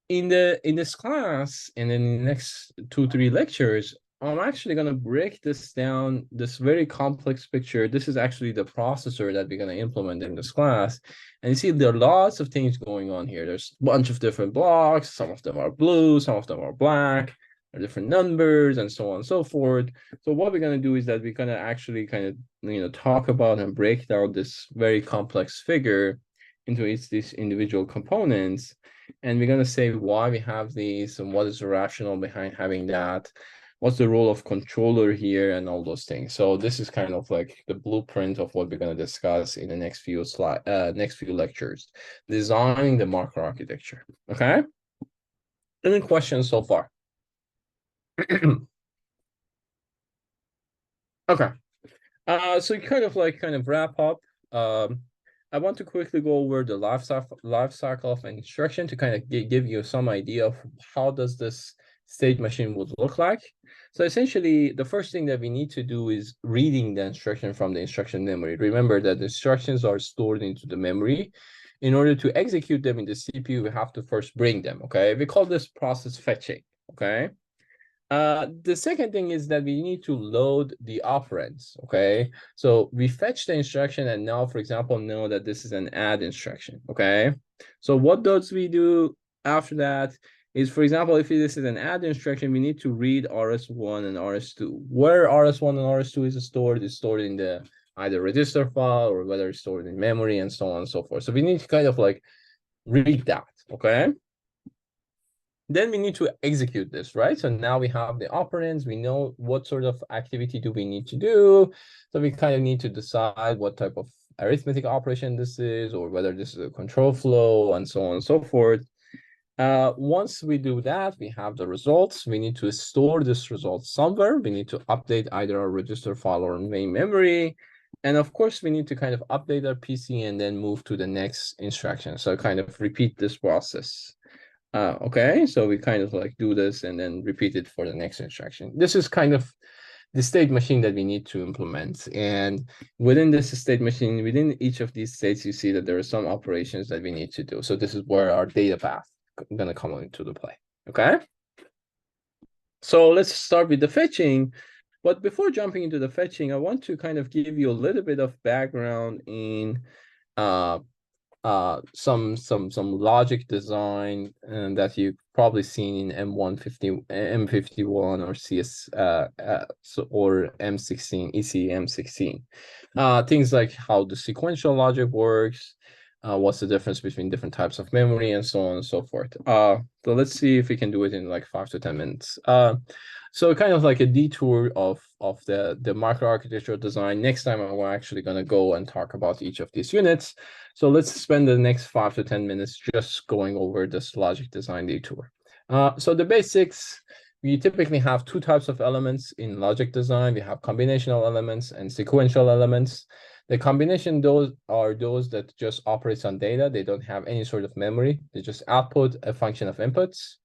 in this class and in the next 2-3 lectures, I'm actually going to break this down, this very complex picture. This is actually the processor that we're going to implement in this class. And you see there are lots of things going on here. There's a bunch of different blocks. Some of them are blue, some of them are black, there are different numbers and so on and so forth. So what we're going to do is that we're going to actually kind of, talk about and break down this very complex figure into these individual components. And we're going to say why we have these and what is the rationale behind having that. What's the role of controller here and all those things. So this is kind of like the blueprint of what we're going to discuss in the next few lectures. Designing the microarchitecture. Okay. Any questions so far? Okay. So kind of wrap up. I want to quickly go over the life cycle of an instruction to kind of give you some idea of how does this state machine would look like. So essentially, the first thing that we need to do is reading the instruction from the instruction memory. Remember that the instructions are stored into the memory. In order to execute them in the CPU, we have to first bring them, okay? We call this process fetching, okay? The second thing is that we need to load the operands, okay? So we fetch the instruction and now, for example, know that this is an add instruction, okay? So what does we do after that is, for example, if this is an add instruction, we need to read RS1 and RS2. Where RS1 and RS2 is stored in the either register file or whether it's stored in memory and so on and so forth. So we need to kind of like read that, okay? Then we need to execute this, right? So now we have the operands. We know what sort of activity do we need to do. So we kind of need to decide what type of arithmetic operation this is, or whether this is a control flow and so on and so forth. Once we do that, we have the results. We need to store this result somewhere. We need to update either our register file or main memory. And of course, we need to kind of update our PC and then move to the next instruction. So kind of repeat this process. Okay, so we kind of like do this and then repeat it for the next instruction. This is kind of the state machine that we need to implement. And within this state machine, within each of these states, you see that there are some operations that we need to do. So this is where our data path is going to come into the play. Okay, so let's start with the fetching. But before jumping into the fetching, I want to kind of give you a little bit of background in some logic design and that you've probably seen in M51 or CS or M16, ECM16. Things like how the sequential logic works, what's the difference between different types of memory and so on and so forth. So let's see if we can do it in like 5 to 10 minutes. So kind of like a detour of the microarchitectural design. Next time I'm actually going to go and talk about each of these units. So let's spend the next 5 to 10 minutes just going over this logic design detour. So the basics, we typically have 2 types of elements in logic design. We have combinational elements and sequential elements. The combination, those that just operates on data. They don't have any sort of memory. They just output a function of inputs.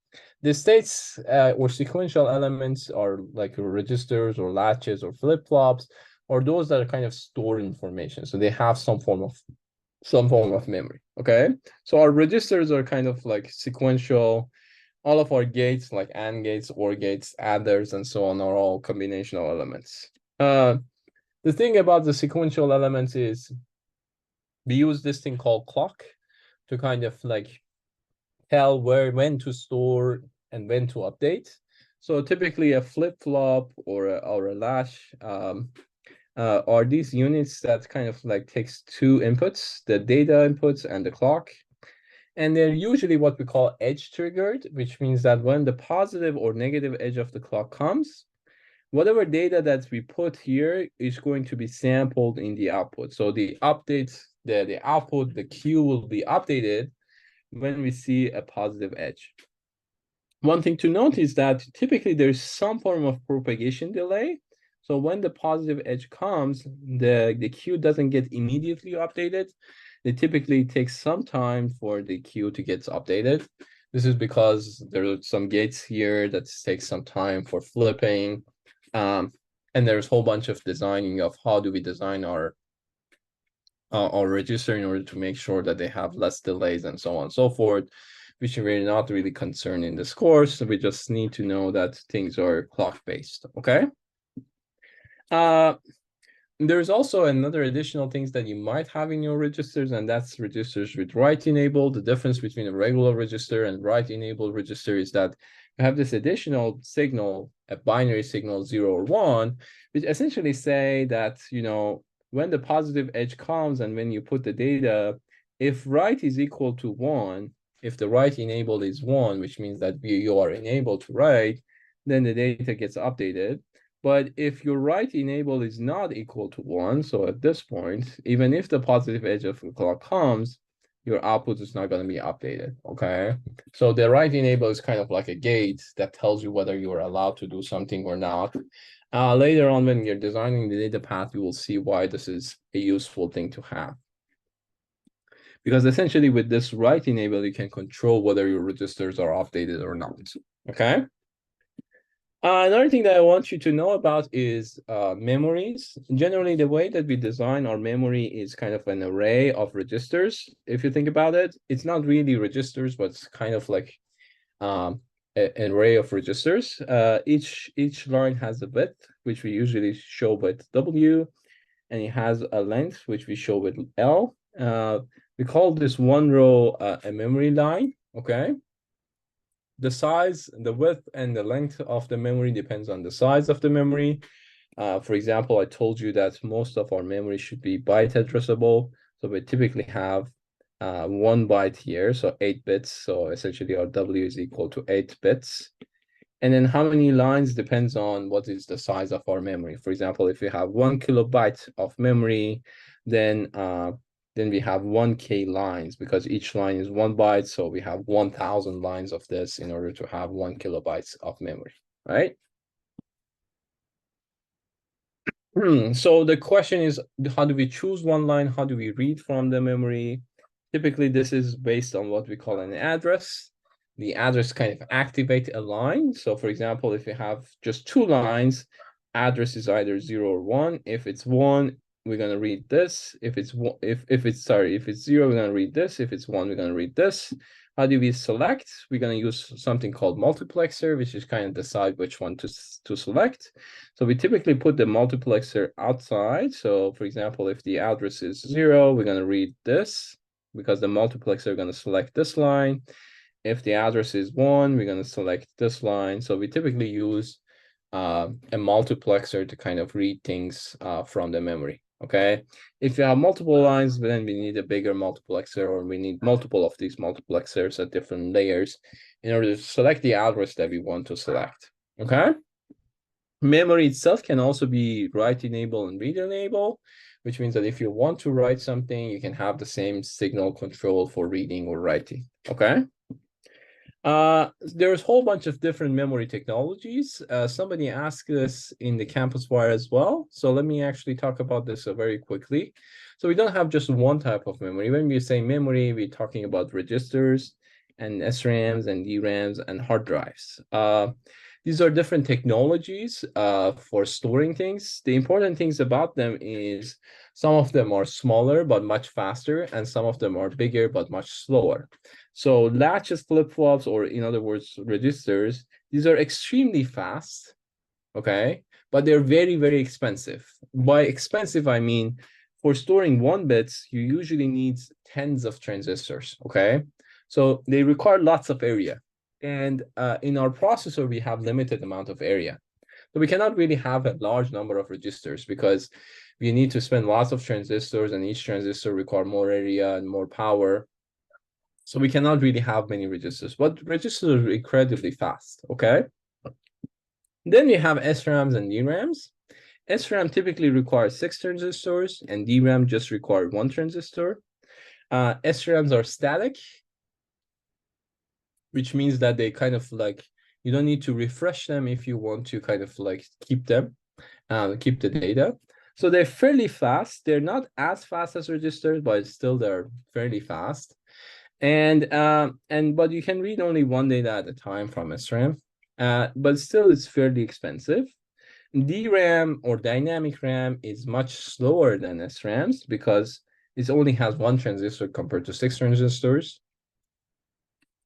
The states or sequential elements are like registers or latches or flip-flops, or those that are kind of stored information. So they have some form of memory. Okay, so our registers are kind of like sequential. All of our gates, like AND gates, OR gates, adders, and so on, are all combinational elements. The thing about the sequential elements is we use this thing called clock to kind of like tell when to store and when to update. So typically a flip-flop or a latch are these units that kind of like takes 2 inputs, the data inputs and the clock. And they're usually what we call edge triggered, which means that when the positive or negative edge of the clock comes, whatever data that we put here is going to be sampled in the output. So the updates, the output, the Q will be updated when we see a positive edge. One thing to note is that typically there's some form of propagation delay So when the positive edge comes, the queue doesn't get immediately updated. It typically takes some time for the queue to get updated. This is because there are some gates here that takes some time for flipping. And there's a whole bunch of designing of how do we design our register in order to make sure that they have less delays and so on and so forth, which we're not really concerned in this course. We just need to know that things are clock-based, okay? There's also another additional things that you might have in your registers, and that's registers with write enabled. The difference between a regular register and write enabled register is that you have this additional signal, a binary signal 0 or 1, which essentially say that, you know, when the positive edge comes and when you put the data, if write is equal to 1, if the write enabled is 1, which means that you are enabled to write, then the data gets updated. But if your write enable is not equal to 1, so at this point, even if the positive edge of the clock comes, your output is not going to be updated, okay? So the write enable is kind of like a gate that tells you whether you are allowed to do something or not. Later on, when you're designing the data path, you will see why this is a useful thing to have. Because essentially with this write enable, you can control whether your registers are updated or not, okay? Another thing that I want you to know about is memories. Generally, the way that we design our memory is kind of an array of registers. If you think about it, it's not really registers, but it's kind of like an array of registers. Each line has a width, which we usually show with W, and it has a length, which we show with L. We call this one row a memory line, okay? The size, the width, and the length of the memory depends on the size of the memory. For example, I told you that most of our memory should be byte addressable. So we typically have 1 byte here, so 8 bits. So essentially our W is equal to 8 bits. And then how many lines depends on what is the size of our memory. For example, if you have 1 kilobyte of memory, then we have 1K lines because each line is 1 byte. So we have 1,000 lines of this in order to have 1 kilobytes of memory, right? So the question is, how do we choose one line? How do we read from the memory? Typically, this is based on what we call an address. The address kind of activate a line. So for example, if you have just 2 lines, address is either 0 or 1. If it's 1, we're going to read this. If it's 0, we're going to read this. If it's 1, we're going to read this. How do we select? We're going to use something called multiplexer, which is kind of decide which one to select. So we typically put the multiplexer outside. So for example, if the address is 0, we're going to read this because the multiplexer is going to select this line. If the address is 1, we're going to select this line. So we typically use a multiplexer to kind of read things from the memory, okay? If you have multiple lines, then we need a bigger multiplexer, or we need multiple of these multiplexers at different layers in order to select the address that we want to select, okay? Memory itself can also be write enable and read enable, which means that if you want to write something, you can have the same signal control for reading or writing, okay? There's a whole bunch of different memory technologies. Somebody asked this in the campus wire as well. So let me actually talk about this very quickly. So we don't have just one type of memory. When we say memory, we're talking about registers and SRAMs and DRAMs and hard drives. These are different technologies for storing things. The important things about them is some of them are smaller but much faster, and some of them are bigger but much slower. So latches, flip-flops, or in other words, registers, these are extremely fast, okay? But they're very, very expensive. By expensive, I mean, for storing 1 bit, you usually need tens of transistors, okay? So they require lots of area. And in our processor, we have limited amount of area. So we cannot really have a large number of registers because we need to spend lots of transistors, and each transistor require more area and more power. So we cannot really have many registers, but registers are incredibly fast, okay? Then we have SRAMs and DRAMs. SRAM typically requires 6 transistors, and DRAM just require 1 transistor. SRAMs are static, which means that they kind of like, you don't need to refresh them if you want to kind of like keep them. keep the data. So they're fairly fast. They're not as fast as registers, but still they're fairly fast. And but you can read only one data at a time from SRAM. But still it's fairly expensive. DRAM or dynamic RAM is much slower than SRAMs because it only has one transistor compared to 6 transistors.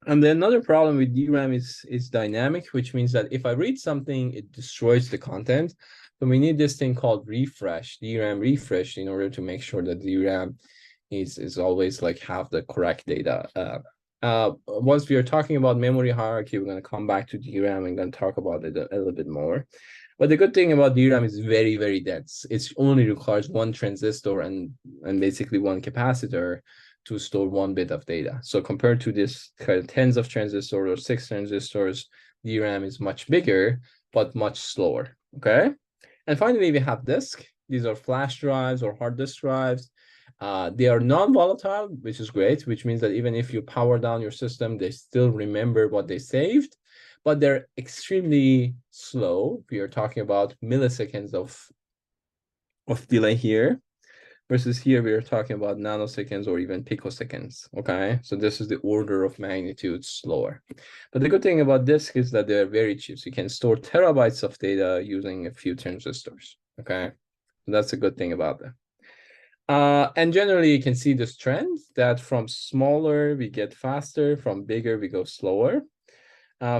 And then another problem with DRAM is dynamic, which means that if I read something, it destroys the content. So we need this thing called refresh, DRAM refresh, in order to make sure that DRAM is always like have the correct data. Once we are talking about memory hierarchy, we're going to come back to DRAM and going to talk about it a little bit more. But the good thing about DRAM is very, very dense. It only requires one transistor and basically one capacitor to store 1 bit of data. So compared to this kind of tens of transistors or 6 transistors, DRAM is much bigger, but much slower, okay? And finally, we have disk. These are flash drives or hard disk drives. They are non-volatile, which is great, which means that even if you power down your system, they still remember what they saved, but they're extremely slow. We are talking about milliseconds of delay here. Versus here, we are talking about nanoseconds or even picoseconds, okay? So this is the order of magnitude slower. But the good thing about disk is that they're very cheap. So you can store terabytes of data using a few transistors, okay? So that's a good thing about them. And generally, you can see this trend that from smaller, we get faster, from bigger, we go slower.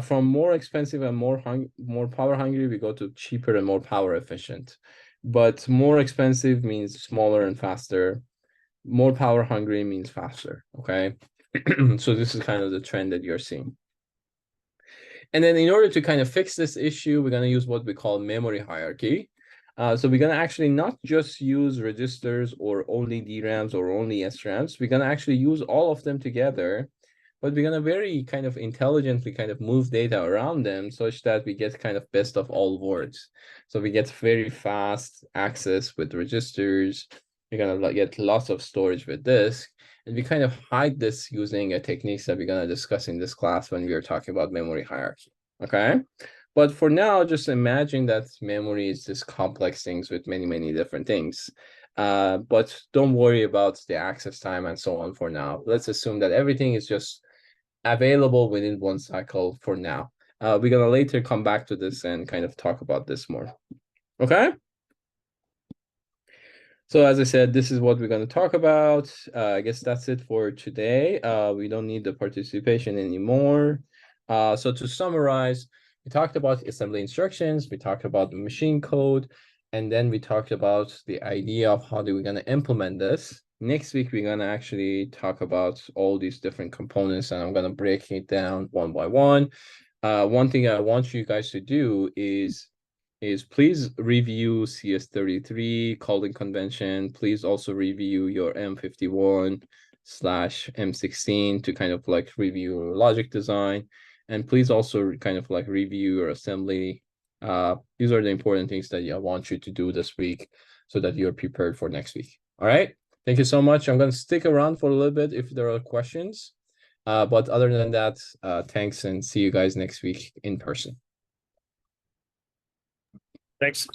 From more expensive and more power hungry, we go to cheaper and more power efficient. But more expensive means smaller and faster. More power hungry means faster, okay? So this is kind of the trend that you're seeing. And then in order to kind of fix this issue, we're going to use what we call memory hierarchy. So we're going to actually not just use registers or only DRAMs or only SRAMs. We're going to actually use all of them together, but we're going to very kind of intelligently kind of move data around them such that we get kind of best of all worlds. So we get very fast access with registers. We're going to get lots of storage with disk. And we kind of hide this using a techniques that we're going to discuss in this class when we are talking about memory hierarchy, okay? But for now, just imagine that memory is this complex things with many, many different things. But don't worry about the access time and so on for now. Let's assume that everything is just available within one cycle for now. We're going to later come back to this and kind of talk about this more, okay? So as I said, this is what we're going to talk about. I guess that's it for today. We don't need the participation anymore. So to summarize, we talked about assembly instructions, we talked about the machine code, and then we talked about the idea of how we're going to implement this. Next week, we're going to actually talk about all these different components, and I'm going to break it down one by one. One thing I want you guys to do is please review CS33 calling convention. Please also review your M51/M16 to kind of like review your logic design. And please also kind of like review your assembly. These are the important things that I want you to do this week so that you're prepared for next week. All right. Thank you so much. I'm going to stick around for a little bit if there are questions. But other than that, thanks and see you guys next week in person. Thanks.